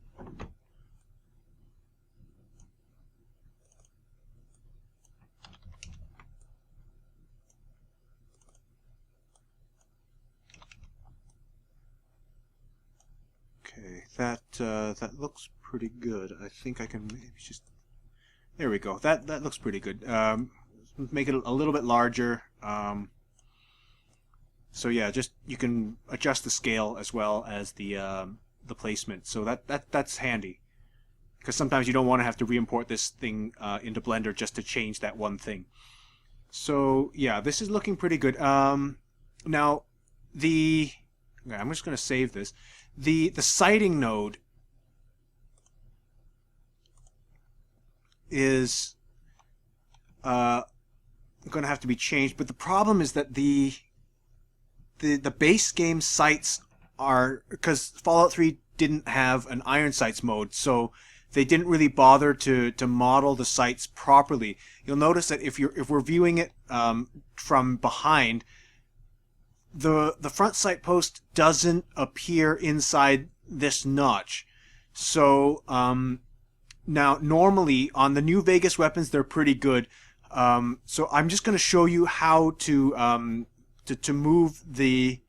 that looks pretty good. I think I can maybe just... There we go. That looks pretty good. Make it a little bit larger. So yeah, just you can adjust the scale as well as the placement. So that's handy, because sometimes you don't want to have to re-import this thing into Blender just to change that one thing. So yeah, this is looking pretty good. Now okay, I'm just going to save this. The sighting node is going to have to be changed, but the problem is that the base game sights are, because Fallout 3 didn't have an iron sights mode, so they didn't really bother to model the sights properly. You'll notice that if we're viewing it from behind, the front sight post doesn't appear inside this notch. So now normally on the new Vegas weapons they're pretty good. So I'm just going to show you how to move the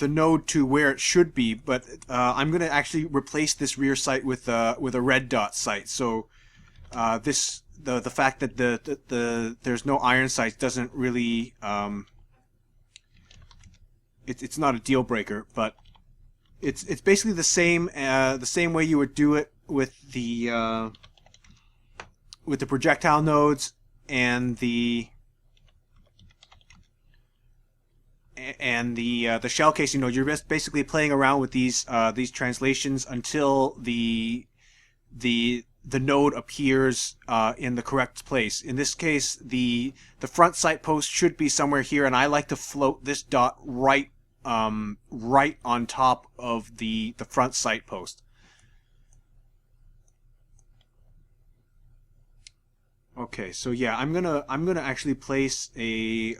node to where it should be, but I'm going to actually replace this rear sight with a red dot sight. So the fact that there's no iron sights doesn't really it's not a deal breaker, but it's basically the same way you would do it with the projectile nodes and the shell casing node. You're just basically playing around with these translations until the node appears in the correct place. In this case, the front sight post should be somewhere here, and I like to float this dot right on top of the front sight post. Okay, so yeah, I'm gonna actually place a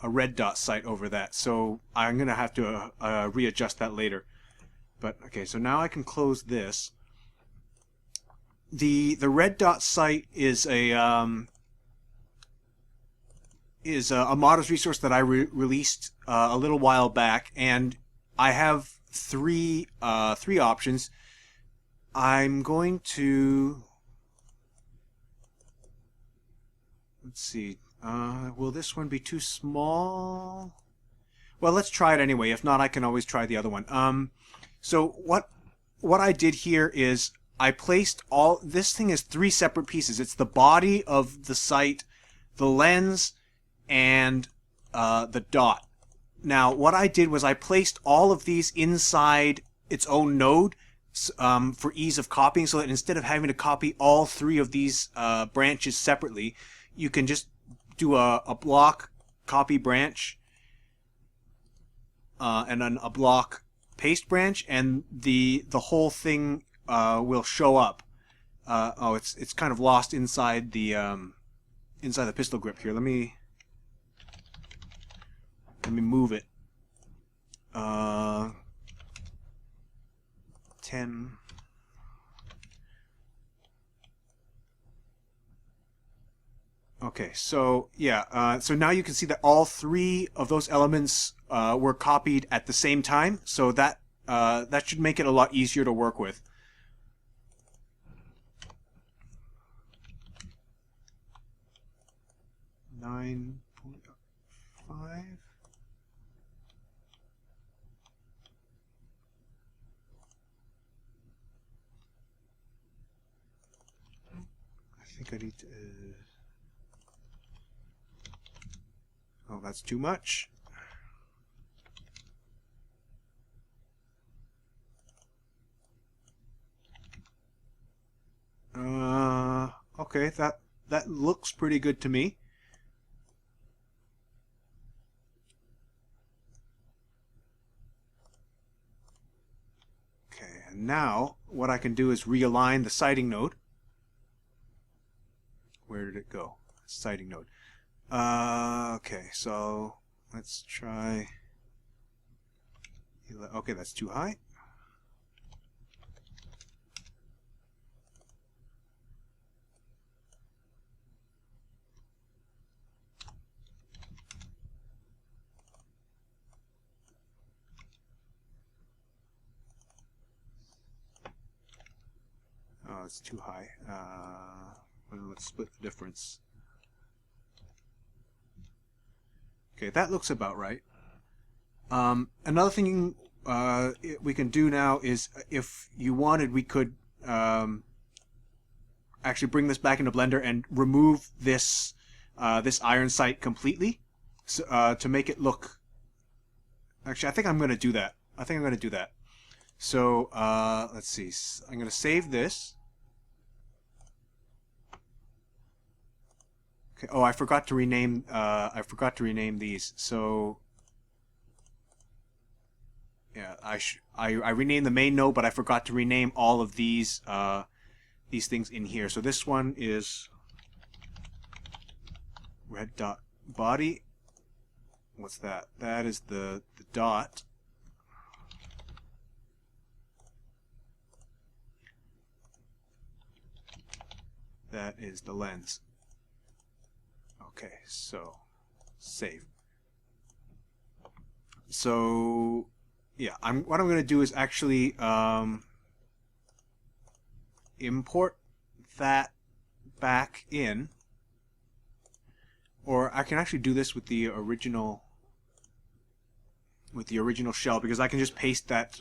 red dot sight over that. So I'm gonna have to readjust that later. But okay, so now I can close this. The red dot sight is a modders resource that I released a little while back, and I have three options. I'm going to... Let's see. Will this one be too small? Well, let's try it anyway. If not, I can always try the other one. So what I did here is I placed this thing is 3 separate pieces. It's the body of the sight, the lens, and the dot. Now, what I did was I placed all of these inside its own node for ease of copying, so that instead of having to copy all 3 of these branches separately, you can just do a block copy branch and then a block paste branch, and the whole thing will show up. Oh, it's kind of lost inside the pistol grip here. Let me move it. 10. Okay, so yeah, so now you can see that all 3 of those elements were copied at the same time, so that should make it a lot easier to work with. .5. I think I need to... Oh, that's too much. Okay, that looks pretty good to me. Okay, and now what I can do is realign the sighting node. Where did it go? Sighting node. Okay, so let's try... Okay, that's too high. it's too high. Well, let's split the difference. Okay, that looks about right. Another thing we can do now is, if you wanted, we could actually bring this back into Blender and remove this this iron sight completely, so, to make it look. Actually, I think I'm going to do that. So let's see. I'm going to save this. Okay. Oh, I forgot to rename. These. So yeah, I renamed the main node, but I forgot to rename all of these things in here. So this one is red dot body. What's that? That is the dot. That is the lens. Okay, so save. So yeah, what I'm going to do is actually import that back in, or I can actually do this with the original shell, because I can just paste that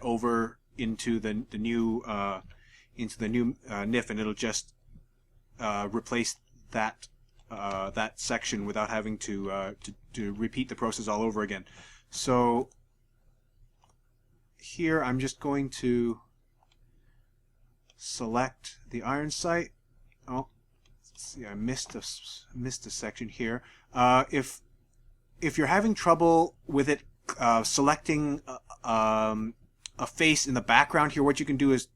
over into the new NIF, and it'll just replace that that section without having to repeat the process all over again. So here I'm just going to select the iron sight. Oh, let's see, I missed a section here. If you're having trouble with it selecting a face in the background here, what you can do is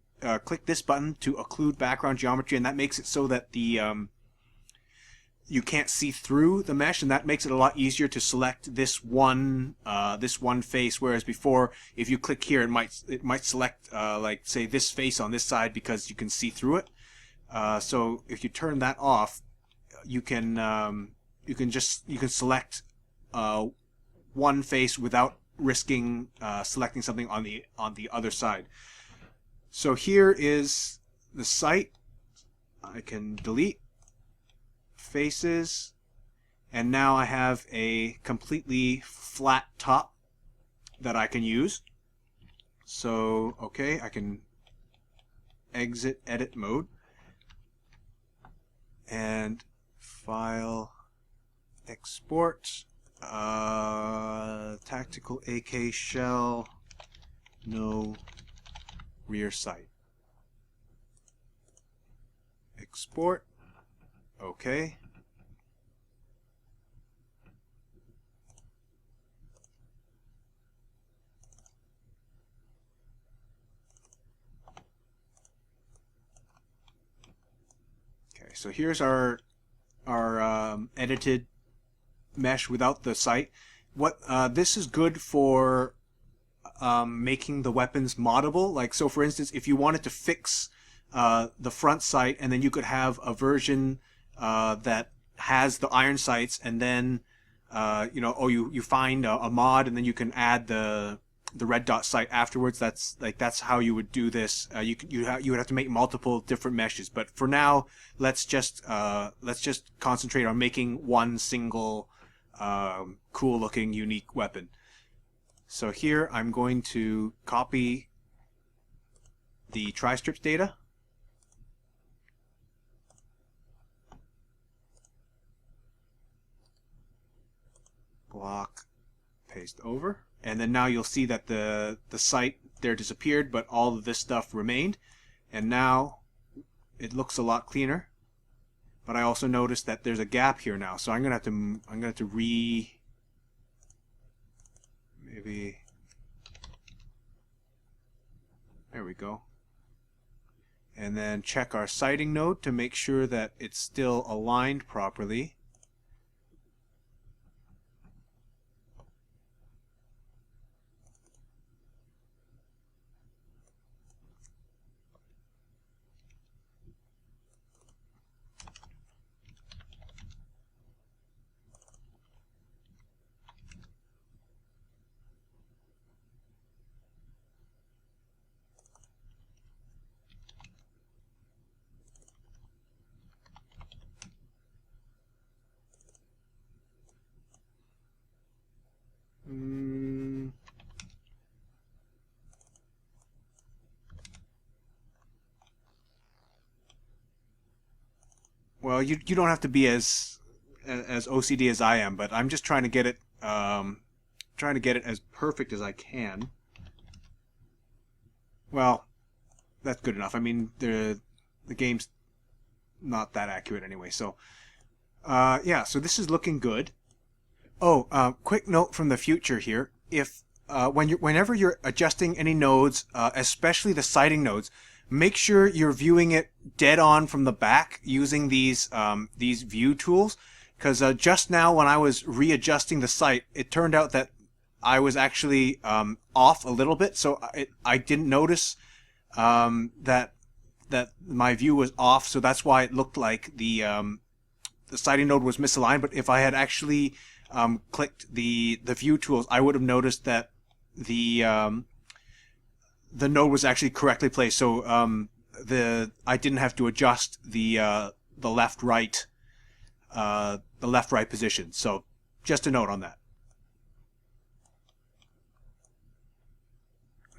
click this button to occlude background geometry, and that makes it so that the you can't see through the mesh, and that makes it a lot easier to select this one face. Whereas before, if you click here, it might select like, say, this face on this side because you can see through it. So if you turn that off, you can select one face without risking selecting something on the other side. So here is the sight. I can delete faces, and now I have a completely flat top that I can use. So okay, I can exit edit mode and file, export, tactical AK shell, no rear sight. Export. Okay. Okay, so here's our edited mesh without the sight. What this is good for making the weapons moddable. Like, so for instance, if you wanted to fix the front sight, and then you could have a version that has the iron sights, and then you find a mod, and then you can add the red dot sight afterwards. That's how you would do this. You would have to make multiple different meshes, but for now, let's just concentrate on making one single cool looking unique weapon. So here I'm going to copy the tri-strips data, block, paste over, and then now you'll see that the sight there disappeared, but all of this stuff remained, and now it looks a lot cleaner. But I also noticed that there's a gap here now, so I'm gonna have to maybe there we go, and then check our sighting node to make sure that it's still aligned properly. well, you don't have to be as OCD as I am, but I'm just trying to get it as perfect as I can. Well, that's good enough. I mean, the game's not that accurate anyway. So yeah, so this is looking good. Oh, quick note from the future here: if whenever you're adjusting any nodes, especially the sighting nodes, make sure you're viewing it dead on from the back using these view tools. Because just now when I was readjusting the sight, it turned out that I was actually off a little bit, so I didn't notice that my view was off. So that's why it looked like the sighting node was misaligned. But if I had actually clicked the view tools, I would have noticed that the node was actually correctly placed. So I didn't have to adjust the left right position. So just a note on that.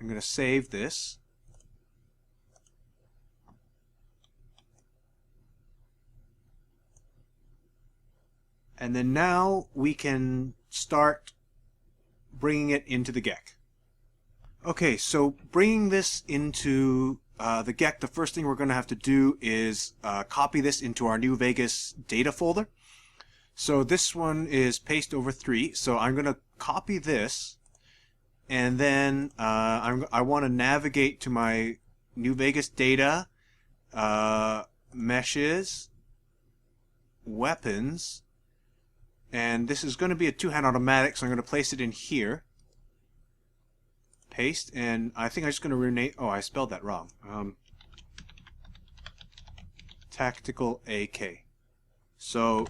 I'm going to save this. And then now we can start bringing it into the GECK. Okay, so bringing this into the GECK, the first thing we're going to have to do is copy this into our new Vegas data folder. So this one is paste over 3. So I'm going to copy this, and then I want to navigate to my new Vegas data, meshes, weapons, and this is going to be a two-hand automatic, so I'm going to place it in here. Paste, and I think I'm just going to rename. Oh, I spelled that wrong. Tactical AK. So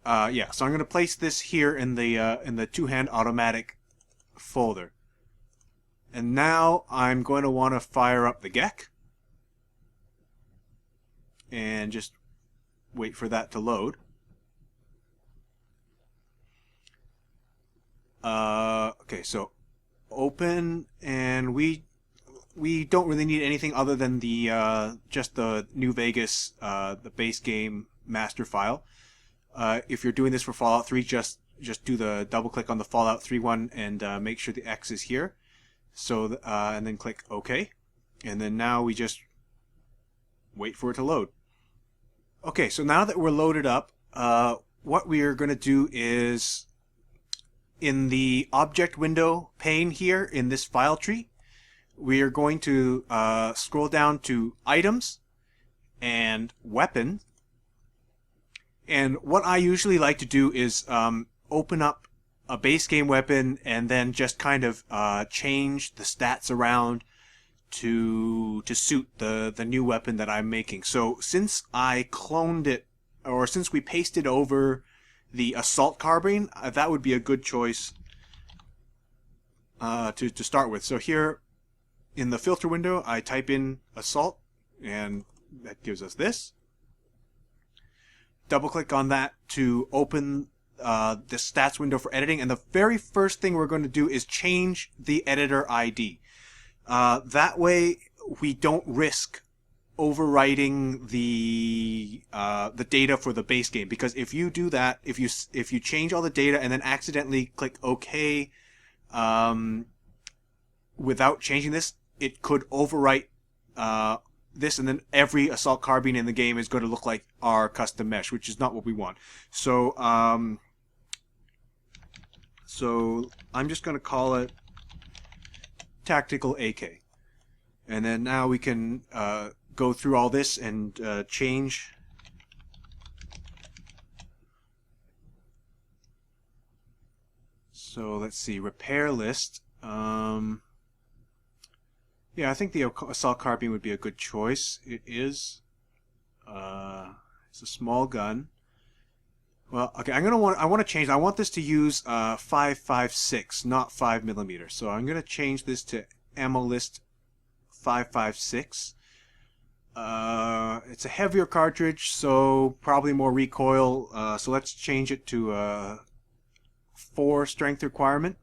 yeah, so I'm going to place this here in the two-hand automatic folder. And now I'm going to want to fire up the GECK and just wait for that to load. Okay, so open, and we don't really need anything other than the just the new Vegas the base game master file. If you're doing this for Fallout 3, just do the double click on the Fallout 3 one and make sure the X is here. So and then click OK, and then now we just wait for it to load. Okay, so now that we're loaded up, what we are going to do is, in the object window pane here in this file tree, we are going to scroll down to items and weapon. And what I usually like to do is open up a base game weapon and then just kind of change the stats around to suit the new weapon that I'm making. So since I cloned it, or since we pasted over the assault carbine, that would be a good choice to start with. So here in the filter window, I type in assault, and that gives us this. Double click on that to open the stats window for editing, and the very first thing we're going to do is change the editor ID. That way we don't risk overwriting the data for the base game, because if you do that, if you change all the data and then accidentally click OK without changing this, it could overwrite this, and then every assault carbine in the game is going to look like our custom mesh, which is not what we want. So so I'm just going to call it Tactical AK, and then now we can go through all this and change. So let's see, repair list. Yeah, I think the assault carbine would be a good choice. It is. It's a small gun. Well, okay, I want to change. I want this to use 5.56, not 5mm. So I'm going to change this to ammo list 5.56. It's a heavier cartridge, so probably more recoil. So let's change it to 4 strength requirement.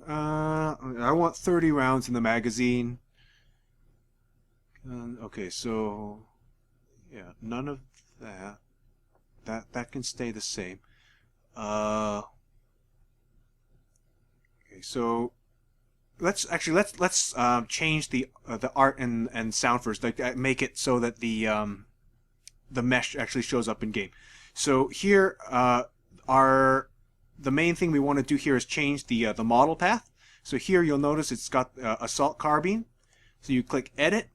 I want 30 rounds in the magazine. Okay, so yeah, none of that. That can stay the same. Okay, so let's change the art and sound first. Like make it so that the mesh actually shows up in game. So here, the main thing we want to do here is change the model path. So here you'll notice it's got assault carbine. So you click edit,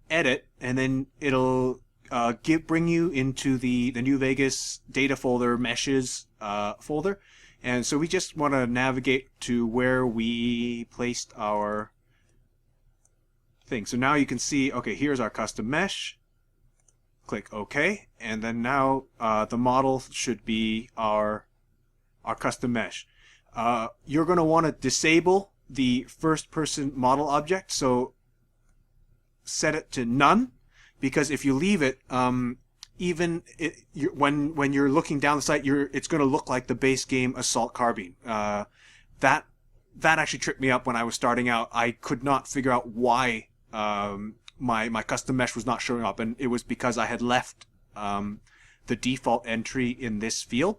and then it'll bring you into the New Vegas data folder meshes folder. And so we just want to navigate to where we placed our thing. So now you can see, okay, here's our custom mesh. Click OK, and then now the model should be our custom mesh. You're going to want to disable the first person model object, so set it to none, because if you leave it, when you're looking down the site, it's going to look like the base game Assault Carbine. That actually tripped me up when I was starting out. I could not figure out why my custom mesh was not showing up, and it was because I had left the default entry in this field.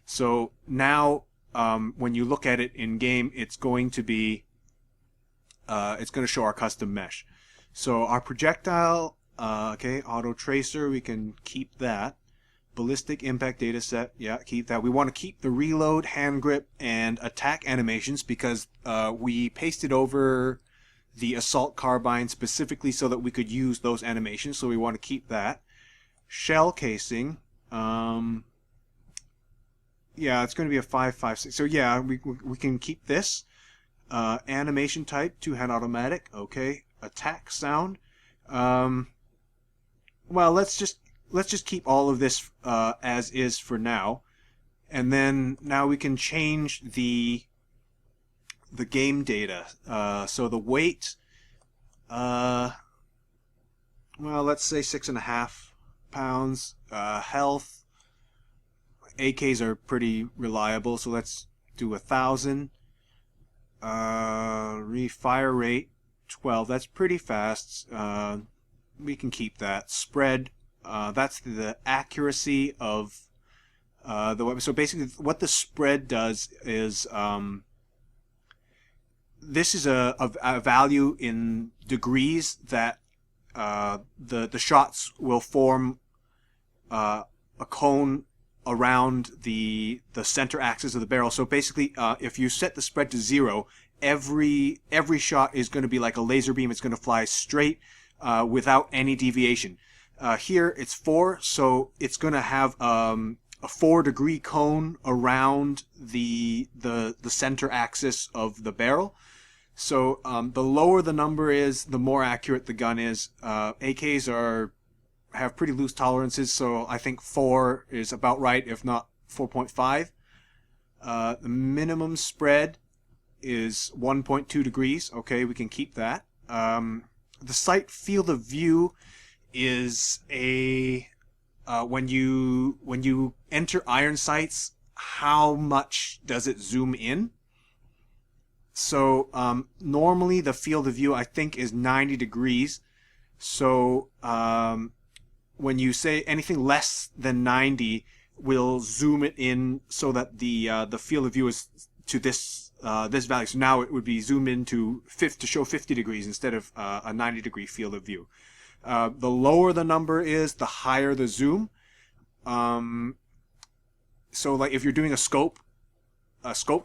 So now when you look at it in game, it's going to be it's going to show our custom mesh. So our projectile, okay, auto tracer, we can keep that. Ballistic impact data set, yeah, keep that. We want to keep the reload, hand grip, and attack animations because we pasted over the assault carbine specifically so that we could use those animations, so we want to keep that. Shell casing, yeah, it's going to be a 5.56. So yeah, we can keep this. Animation type, two-hand automatic, okay. Attack sound. Well, let's just keep all of this as is for now, and then now we can change the game data. So the weight, well, let's say 6.5 pounds. Health, AKs are pretty reliable, so let's do 1,000. Refire rate 12. That's pretty fast. We can keep that. Spread, that's the accuracy of the weapon. So basically, what the spread does is this is a value in degrees that the shots will form a cone around the center axis of the barrel. So basically, if you set the spread to 0, every shot is going to be like a laser beam. It's going to fly straight without any deviation. Here it's 4, so it's going to have a 4-degree cone around the center axis of the barrel. So the lower the number is, the more accurate the gun is. AKs have pretty loose tolerances, so I think 4 is about right, if not 4.5. The minimum spread is 1.2 degrees. Okay, we can keep that. The sight field of view is a when you enter iron sights, how much does it zoom in? So normally the field of view, I think, is 90 degrees. So when you say anything less than 90, we'll zoom it in so that the field of view is to this value. So now it would be zoomed in to show 50 degrees instead of a 90-degree field of view. The lower the number is, the higher the zoom. So like if you're doing a scoped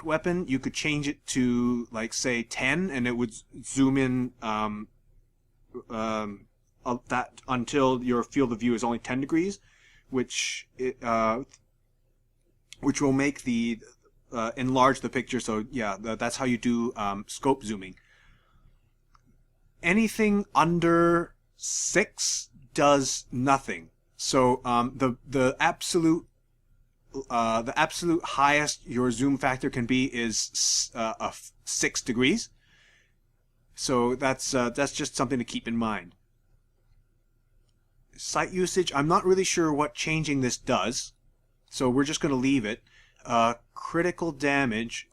weapon, you could change it to, like, say 10, and it would zoom in that until your field of view is only 10 degrees, which will make the enlarge the picture. So yeah, that's how you do scope zooming. Anything under 6 does nothing. So the absolute highest your zoom factor can be is 6 degrees. So that's just something to keep in mind. Sight usage, I'm not really sure what changing this does, so we're just going to leave it. Critical damage.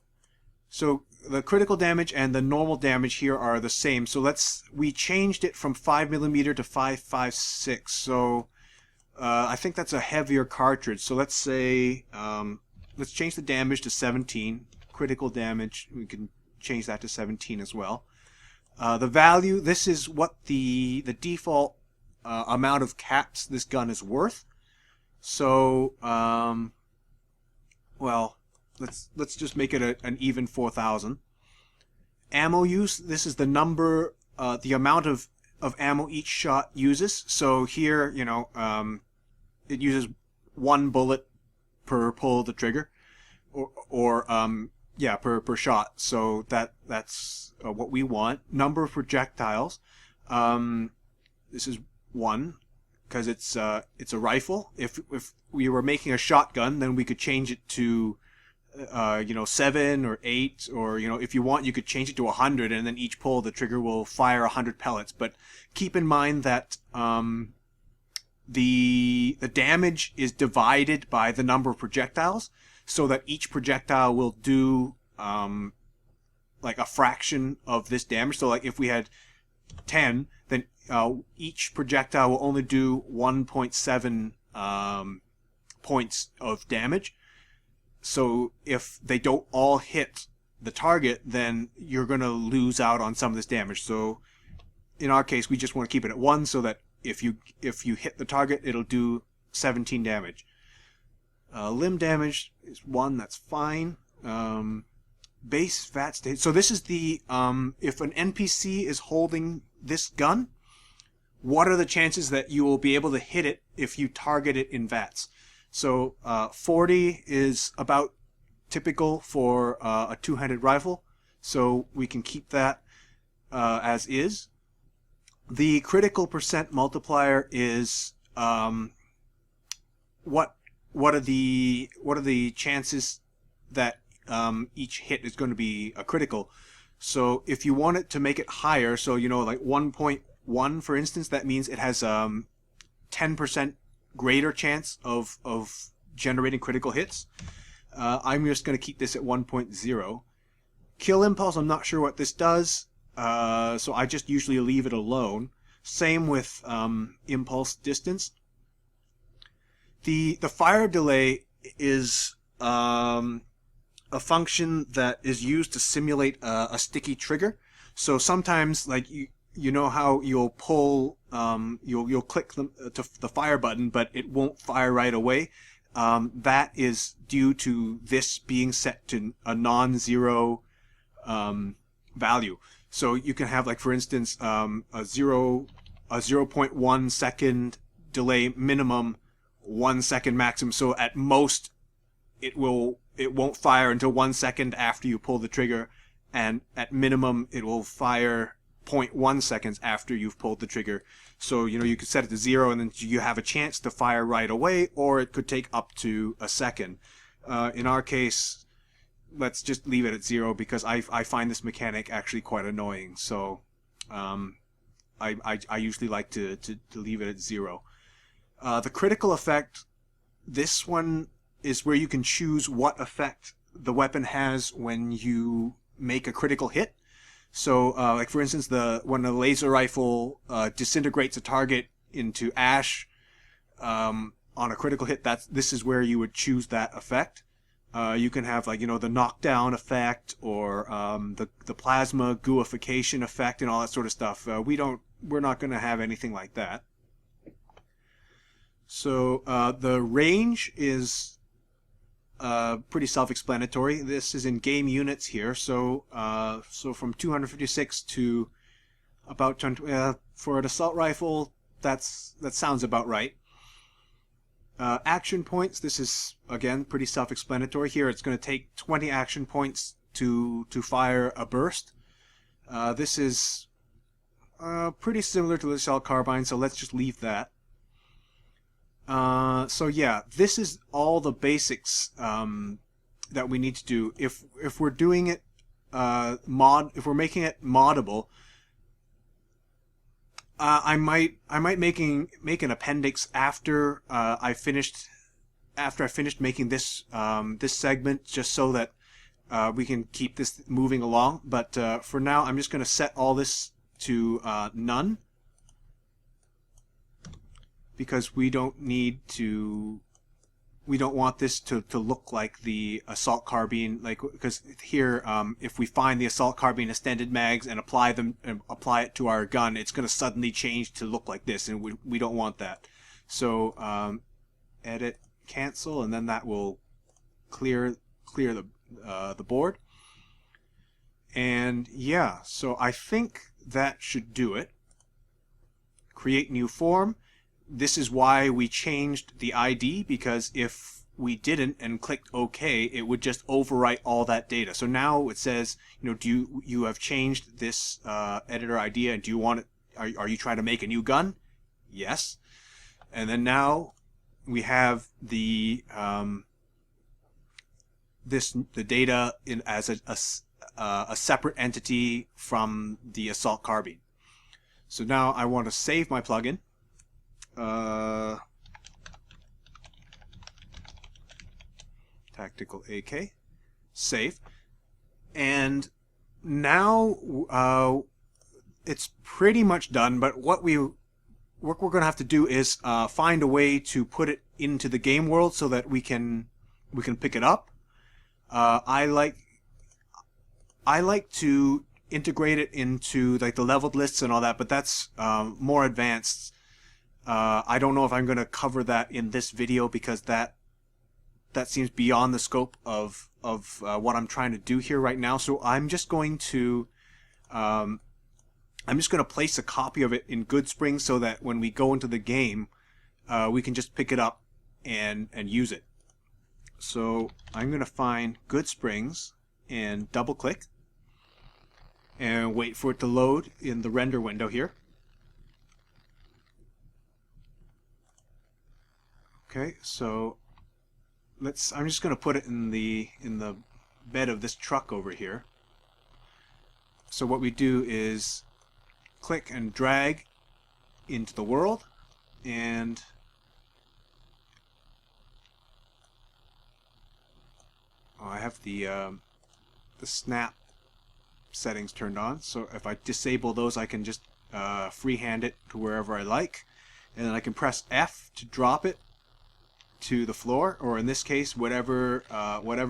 So the critical damage and the normal damage here are the same. So we changed it from 5mm to 5.56. So I think that's a heavier cartridge. So let's say let's change the damage to 17. Critical damage, we can change that to 17 as well. The value, this is what the default amount of caps this gun is worth. So well, let's just make it an even 4,000. Ammo use, this is the number, the amount of ammo each shot uses. So here, you know, it uses 1 bullet per pull of the trigger, or yeah, per shot. So that's what we want. Number of projectiles, this is 1, because it's a rifle. If we were making a shotgun, then we could change it to you know, 7 or 8, or, you know, if you want, you could change it to 100, and then each pull the trigger will fire 100 pellets. But keep in mind that the damage is divided by the number of projectiles, so that each projectile will do like a fraction of this damage. So like if we had 10, then each projectile will only do 1.7 points of damage. So if they don't all hit the target, then you're going to lose out on some of this damage. So in our case, we just want to keep it at 1, so that if you hit the target, it'll do 17 damage. Limb damage is 1, that's fine. Base VAT state. So this is the if an NPC is holding this gun, what are the chances that you will be able to hit it if you target it in VATS? So 40 is about typical for a two-handed rifle, so we can keep that as is. The critical percent multiplier is what are the chances that each hit is going to be a critical. So if you want it to make it higher, so you know, like 1.1 for instance, that means it has 10% greater chance of generating critical hits. I'm just going to keep this at 1.0. Kill impulse, I'm not sure what this does, so I just usually leave it alone. Same with impulse distance. The fire delay is a function that is used to simulate a sticky trigger. So sometimes, like you know how you'll pull, you'll click the fire button, but it won't fire right away. That is due to this being set to a non-zero value. So you can have, like, for instance, a 0.1 second delay minimum, 1 second maximum. So at most, it won't fire until 1 second after you pull the trigger, and at minimum, it will fire 0.1 seconds after you've pulled the trigger. So, you know, you could set it to 0 and then you have a chance to fire right away, or it could take up to a second. In our case, let's just leave it at 0 because I find this mechanic actually quite annoying. So I usually like to leave it at 0. The critical effect, this one is where you can choose what effect the weapon has when you make a critical hit. So, like for instance, when a laser rifle disintegrates a target into ash on a critical hit, this is where you would choose that effect. You can have, like, you know, the knockdown effect, or the plasma gooification effect and all that sort of stuff. We're not going to have anything like that. So the range is pretty self-explanatory. This is in game units here. So so from 256 to about 20, for an assault rifle, that sounds about right. Action points, this is again pretty self-explanatory. Here it's going to take 20 action points to fire a burst. This is pretty similar to the shell carbine, so let's just leave that. So yeah, this is all the basics that we need to do. If we're doing it if we're making it moddable, I might make an appendix after I finished making this this segment, just so that we can keep this moving along, but for now I'm just going to set all this to none, because we don't want this to look like the assault carbine, because here if we find the assault carbine extended mags and apply it to our gun, it's going to suddenly change to look like this, and we don't want that. So edit, cancel, and then that will clear the board. And yeah, so I think that should do it. Create new form. This is why we changed the ID, because if we didn't and clicked OK, it would just overwrite all that data. So now it says, do you have changed this editor ID, and do you want it? Are you trying to make a new gun? Yes. And then now we have the the data as a separate entity from the assault carbine. So now I want to save my plugin. Tactical AK, save, and now it's pretty much done. But what we're going to have to do is find a way to put it into the game world so that we can pick it up. I like to integrate it into like the leveled lists and all that, but that's more advanced. I don't know if I'm going to cover that in this video, because that seems beyond the scope of what I'm trying to do here right now. So I'm just going to place a copy of it in Goodsprings so that when we go into the game, we can just pick it up and use it. So I'm going to find Goodsprings and double click and wait for it to load in the render window here. Okay, so I'm just going to put it in the bed of this truck over here. So what we do is click and drag into the world, and I have the snap settings turned on, so if I disable those, I can just freehand it to wherever I like, and then I can press F to drop it to the floor, or in this case, whatever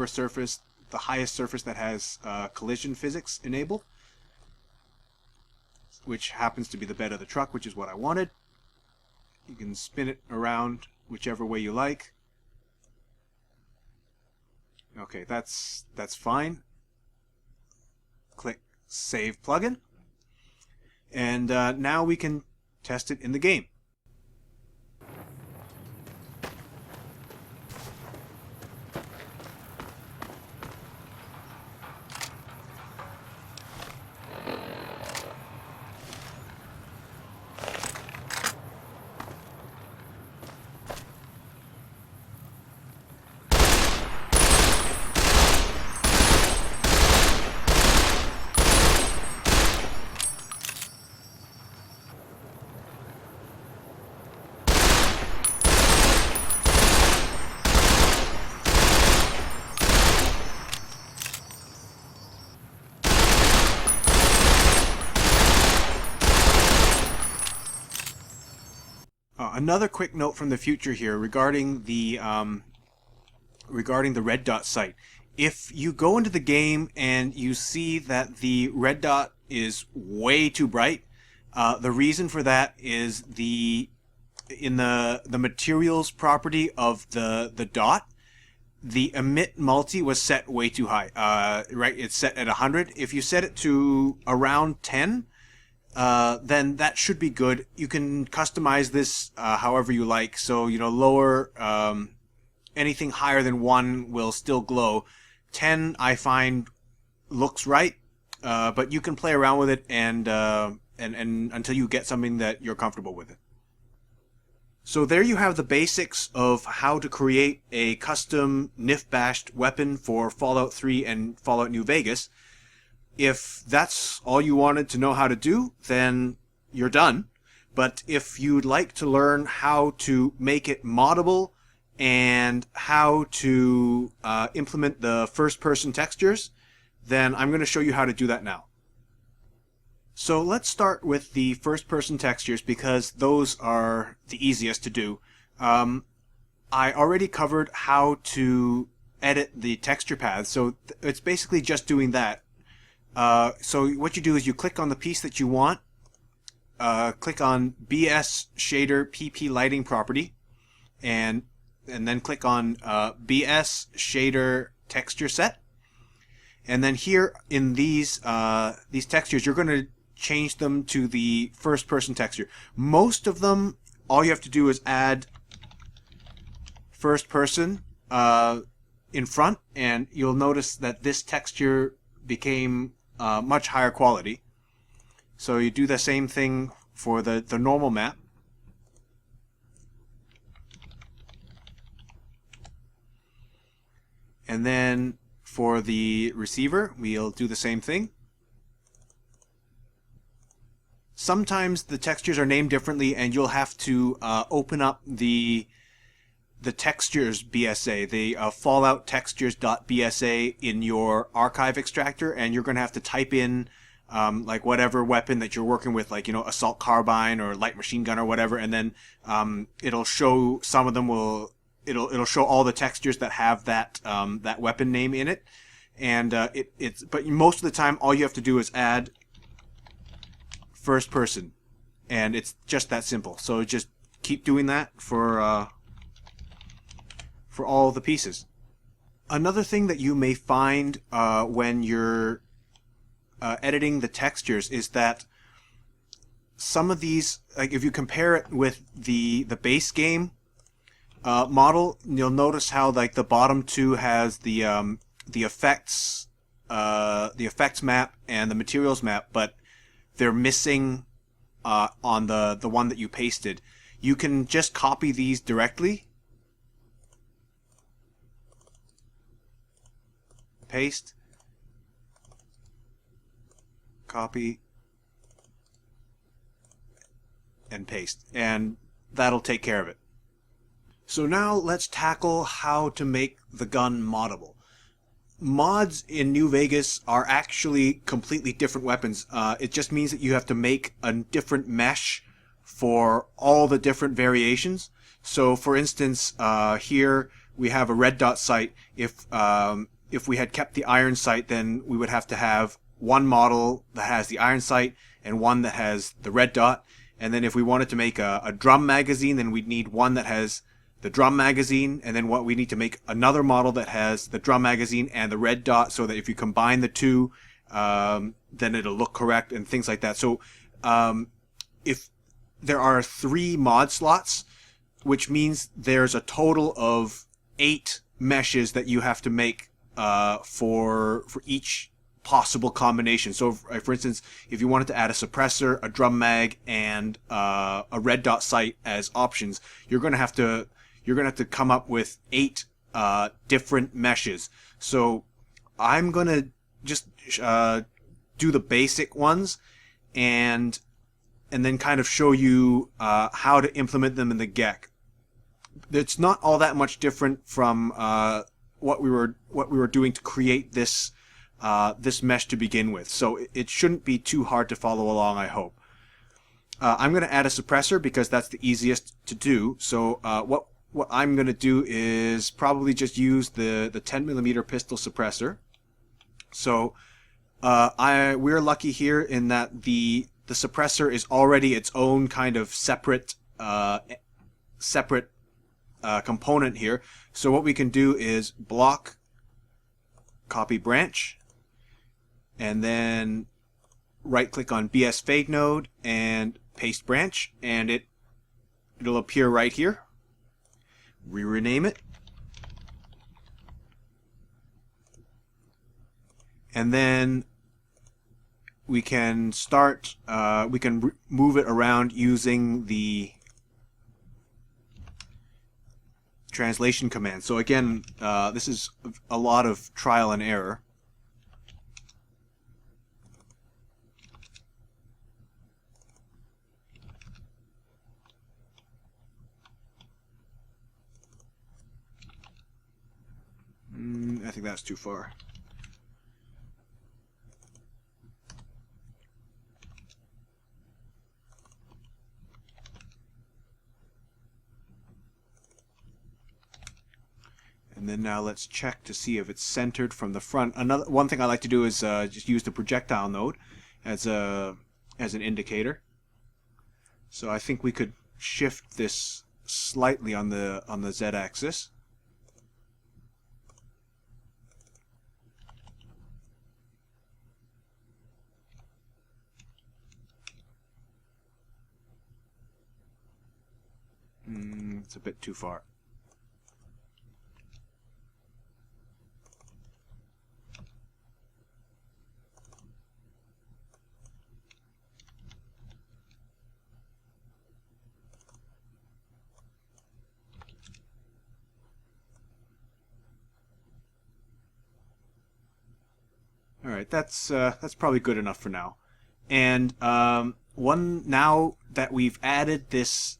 surface, the highest surface that has collision physics enabled, which happens to be the bed of the truck, which is what I wanted. You can spin it around whichever way you like. Okay, that's fine. Click Save Plugin, and now we can test it in the game. Another quick note from the future here regarding the red dot site. If you go into the game and you see that the red dot is way too bright, the reason for that is in the materials property of the dot, the emit multi was set way too high. Right, it's set at 100. If you set it to around 10, then that should be good. You can customize this however you like. So, lower, anything higher than 1 will still glow. 10 I find looks right, but you can play around with it and until you get something that you're comfortable with it. So there you have the basics of how to create a custom NIF-Bashed weapon for Fallout 3 and Fallout New Vegas. If that's all you wanted to know how to do, then you're done. But if you'd like to learn how to make it moddable and how to implement the first-person textures, then I'm going to show you how to do that now. So let's start with the first-person textures because those are the easiest to do. I already covered how to edit the texture paths, so it's basically just doing that. So what you do is you click on the piece that you want, click on BS Shader PP Lighting Property, and then click on BS Shader Texture Set. And then here in these textures, you're going to change them to the first person texture. Most of them, all you have to do is add first person in front, and you'll notice that this texture became much higher quality. So you do the same thing for the normal map. And then for the receiver, we'll do the same thing. Sometimes the textures are named differently, and you'll have to open up the textures BSA, the Fallout textures.bsa in your archive extractor, and you're going to have to type in like whatever weapon that you're working with, like, you know, assault carbine or light machine gun or whatever, and then it'll show some of them will it'll show all the textures that have that that weapon name in it, and but most of the time all you have to do is add first person, and it's just that simple. So just keep doing that for all the pieces. Another thing that you may find when you're editing the textures is that some of these, like if you compare it with the base game model, you'll notice how like the bottom two has the effects map and the materials map, but they're missing on the one that you pasted. You can just copy these directly, paste, copy, and paste, and that'll take care of it. So now let's tackle how to make the gun moddable. Mods in New Vegas are actually completely different weapons. It just means that you have to make a different mesh for all the different variations. So for instance, here we have a red dot sight. If we had kept the iron sight, then we would have to have one model that has the iron sight and one that has the red dot. And then if we wanted to make a drum magazine, then we'd need one that has the drum magazine, and then what we need to make another model that has the drum magazine and the red dot, so that if you combine the two, then it'll look correct and things like that. So if there are 3 mod slots, which means there's a total of 8 meshes that you have to make for each possible combination. So for instance, if you wanted to add a suppressor, a drum mag, and a red dot sight as options, you're going to have to come up with 8 different meshes. So I'm going to just do the basic ones and then kind of show you how to implement them in the GECK. It's not all that much different from what we were doing to create this this mesh to begin with. So it shouldn't be too hard to follow along, I hope. I'm going to add a suppressor because that's the easiest to do. So what I'm going to do is probably just use the 10mm pistol suppressor. So we're lucky here in that the suppressor is already its own kind of separate component here. So what we can do is block, copy branch, and then right click on BS Fade node and paste branch, and it'll appear right here. We rename it, and then we can start we can move it around using the translation command. So again, this is a lot of trial and error. think that's too far. And then now let's check to see if it's centered from the front. One thing I like to do is just use the projectile node as an indicator. So I think we could shift this slightly on the z-axis. It's a bit too far. All right, that's probably good enough for now. And now that we've added this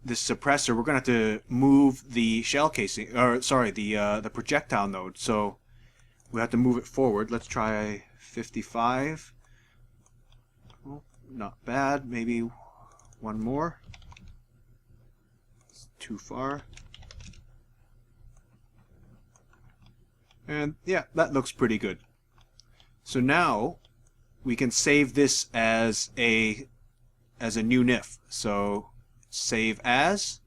this suppressor, we're going to have to move the shell casing, or sorry, the projectile node. So we have to move it forward. Let's try 55. Oh, not bad. Maybe one more. It's too far. And yeah, that looks pretty good. So now we can save this as a new NIF. So save as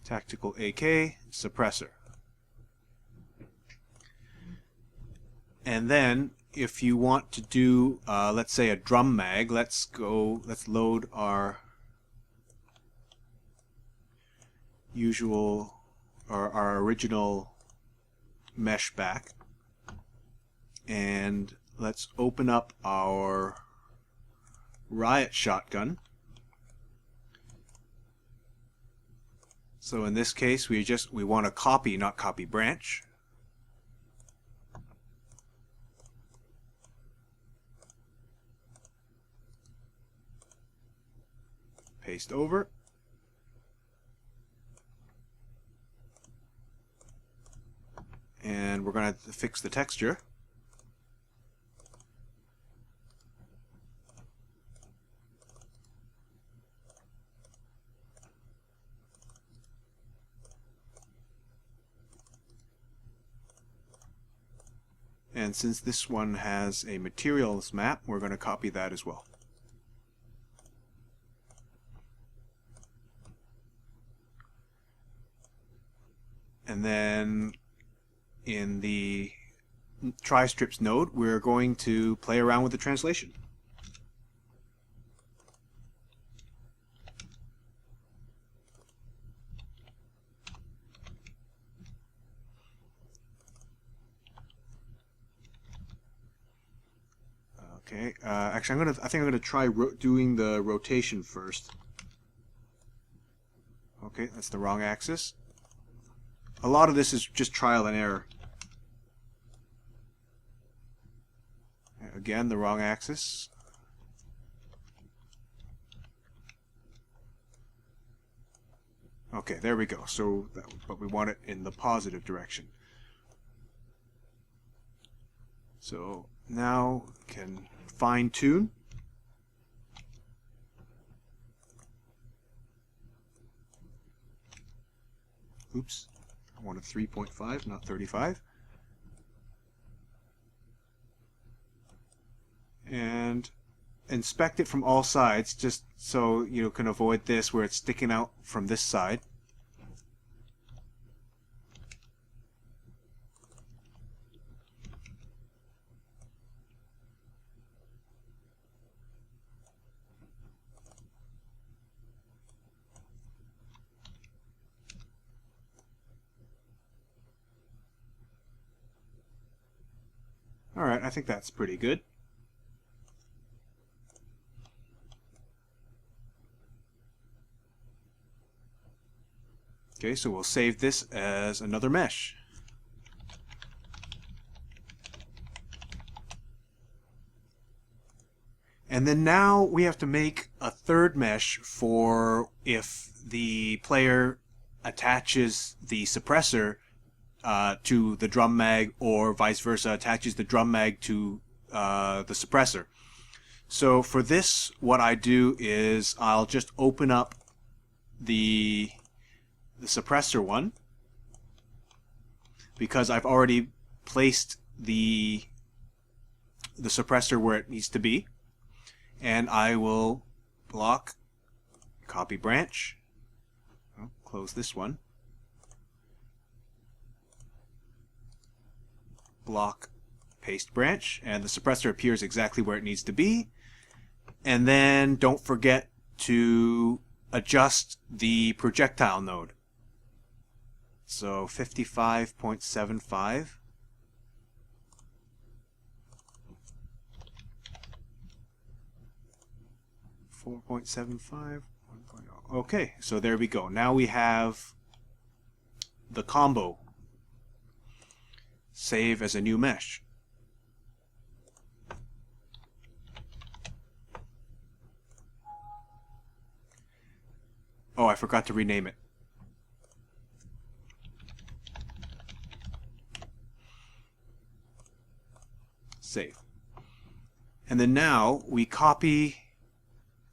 tactical AK suppressor. And then if you want to do let's say a drum mag, let's load our usual or our original mesh back, and let's open up our riot shotgun. So in this case we want to copy, not copy branch. Paste over. And we're going to fix the texture. And since this one has a materials map, we're going to copy that as well. And then in the tri-strips node, we're going to play around with the translation. Okay, actually I think I'm gonna try doing the rotation first. Okay, that's the wrong axis. A lot of this is just trial and error. Again, the wrong axis. Okay, there we go. So, but we want it in the positive direction. So now we can fine tune. Oops, I wanted 3.5, not 35. And inspect it from all sides, just so you can avoid this where it's sticking out from this side. Alright, I think that's pretty good. Okay, so we'll save this as another mesh. And then now we have to make a third mesh for if the player attaches the suppressor to the drum mag, or vice versa, attaches the drum mag to the suppressor. So for this, what I do is I'll just open up the suppressor one, because I've already placed the suppressor where it needs to be, and I will block, copy branch, close this one, block, paste branch, and the suppressor appears exactly where it needs to be. And then don't forget to adjust the projectile node. So 55.75. .75. Okay, so there we go. Now we have the combo. Save as a new mesh. Oh, I forgot to rename it. Save. And then now we copy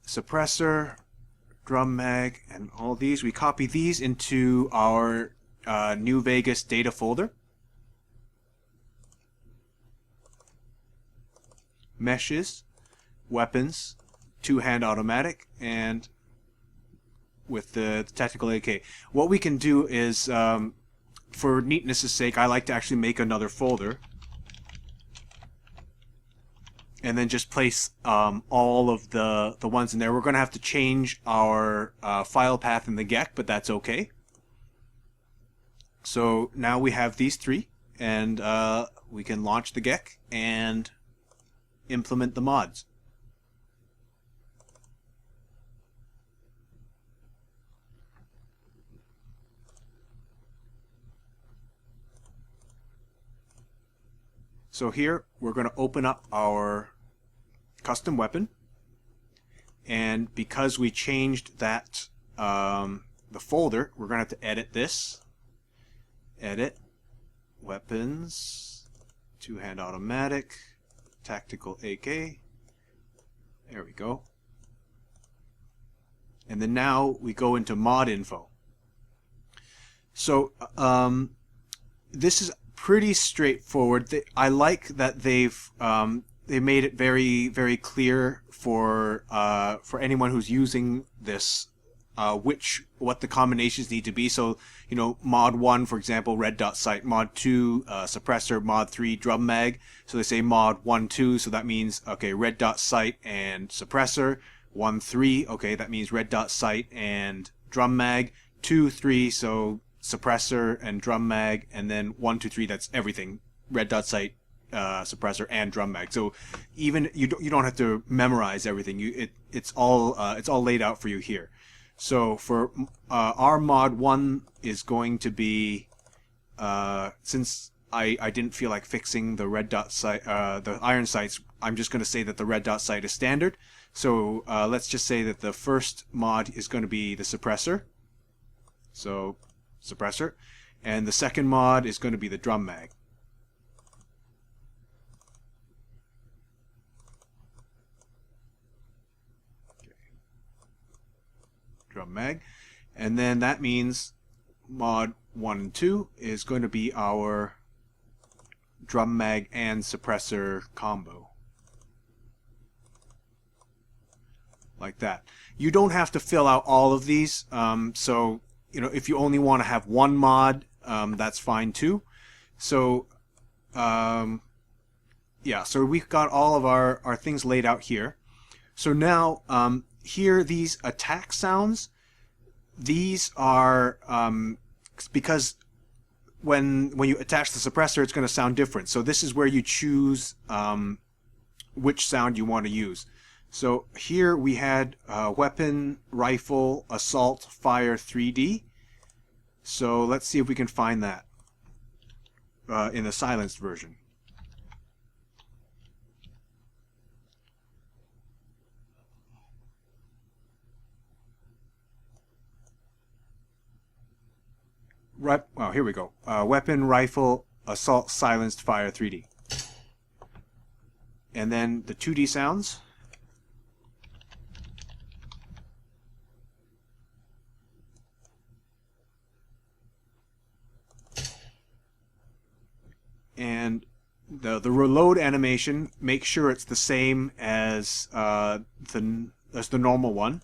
suppressor, drum mag, and all these. We copy these into our New Vegas data folder. Meshes, weapons, two-hand automatic, and with the tactical AK. What we can do is, for neatness' sake, I like to actually make another folder and then just place all of the ones in there. We're going to have to change our file path in the GECK, but that's okay. So now we have these three, and we can launch the GECK and implement the mods. So here we're going to open up our custom weapon, and because we changed that the folder, we're going to have to edit this. Edit, weapons, two-hand automatic, tactical AK. There we go. And then now we go into mod info. So this is pretty straightforward. I like that they made it very, very clear for anyone who's using this what the combinations need to be. So, you know, mod 1, for example, red dot sight, mod 2, suppressor, mod 3, drum mag. So they say mod 1, 2, so that means, okay, red dot sight and suppressor. 1, 3, okay, that means red dot sight and drum mag. 2, 3, so suppressor and drum mag. And then 1, 2, 3, that's everything. Red dot sight, suppressor, and drum mag. So even you don't have to memorize everything. It's all laid out for you here. So for our mod 1 is going to be, since I didn't feel like fixing the red dot sight, the iron sights, I'm just going to say that the red dot sight is standard. So let's just say that the first mod is going to be the suppressor. So suppressor, and the second mod is going to be the drum mag. Drum mag, and then that means mod 1 and 2 is going to be our drum mag and suppressor combo, like that. You don't have to fill out all of these, so you know, if you only want to have one mod, that's fine too. So yeah, so we've got all of our things laid out here. So now here, these attack sounds, these are because when you attach the suppressor, it's going to sound different. So this is where you choose which sound you want to use. So here we had weapon, rifle, assault, fire, 3D. So let's see if we can find that in the silenced version. well, here we go. Weapon, rifle, assault, silenced, fire, 3D. And then the 2D sounds. And the reload animation, make sure it's the same as the normal one.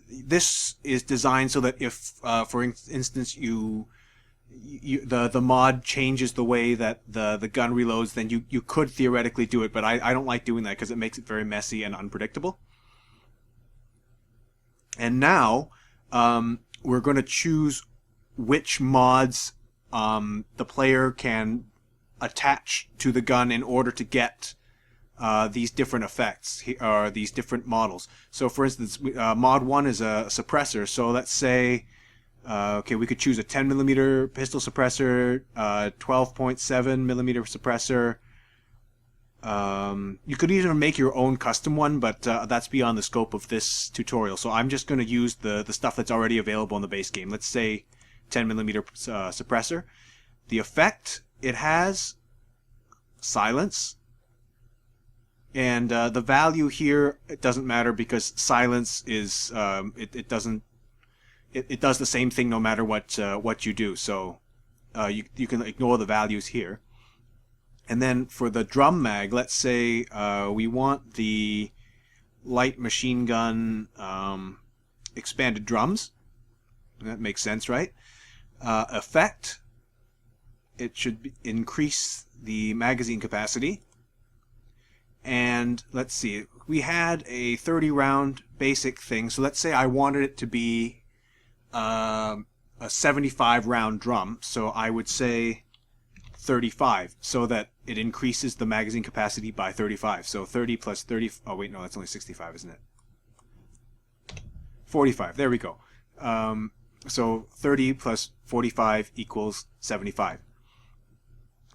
This is designed so that if, for instance, the mod changes the way that the gun reloads, then you could theoretically do it, but I don't like doing that because it makes it very messy and unpredictable. And now we're going to choose which mods the player can attach to the gun in order to get these different effects, or these different models. So for instance, mod 1 is a suppressor, so let's say okay, we could choose a 10mm pistol suppressor, 12.7mm suppressor. You could even make your own custom one, but that's beyond the scope of this tutorial. So I'm just going to use the stuff that's already available in the base game. Let's say 10mm suppressor. The effect it has, silence. And the value here, it doesn't matter because silence is it doesn't. It does the same thing no matter what you do, so you can ignore the values here. And then for the drum mag, let's say we want the light machine gun expanded drums. That makes sense, right? Effect, it should increase the magazine capacity. And let's see, we had a 30 round basic thing, so let's say I wanted it to be a 75 round drum, so I would say 35, so that it increases the magazine capacity by 35. So 30 plus 30, oh wait, no, that's only 65, isn't it? 45, there we go. So 30 plus 45 equals 75.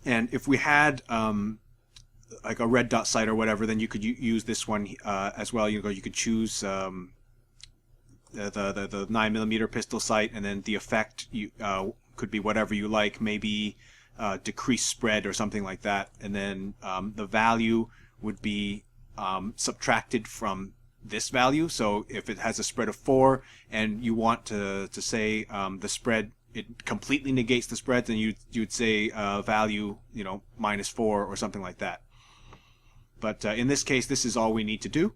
And if we had like a red dot sight or whatever, then you could use this one as well. You could choose the 9mm pistol sight, and then the effect could be whatever you like, maybe decrease spread or something like that, and then the value would be subtracted from this value. So if it has a spread of 4 and you want to say the spread, it completely negates the spread, then you'd say value, -4 or something like that. But in this case, this is all we need to do.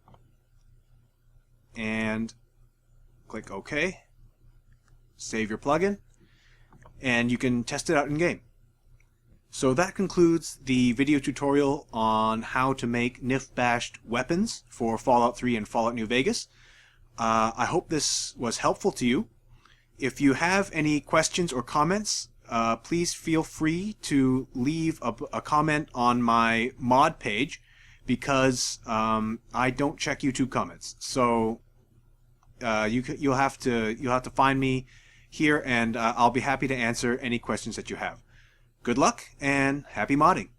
And click OK. Save your plugin. And you can test it out in game. So that concludes the video tutorial on how to make NIF-Bashed weapons for Fallout 3 and Fallout New Vegas. I hope this was helpful to you. If you have any questions or comments, please feel free to leave a comment on my mod page, because I don't check YouTube comments. So you'll have to find me here, and I'll be happy to answer any questions that you have. Good luck and happy modding.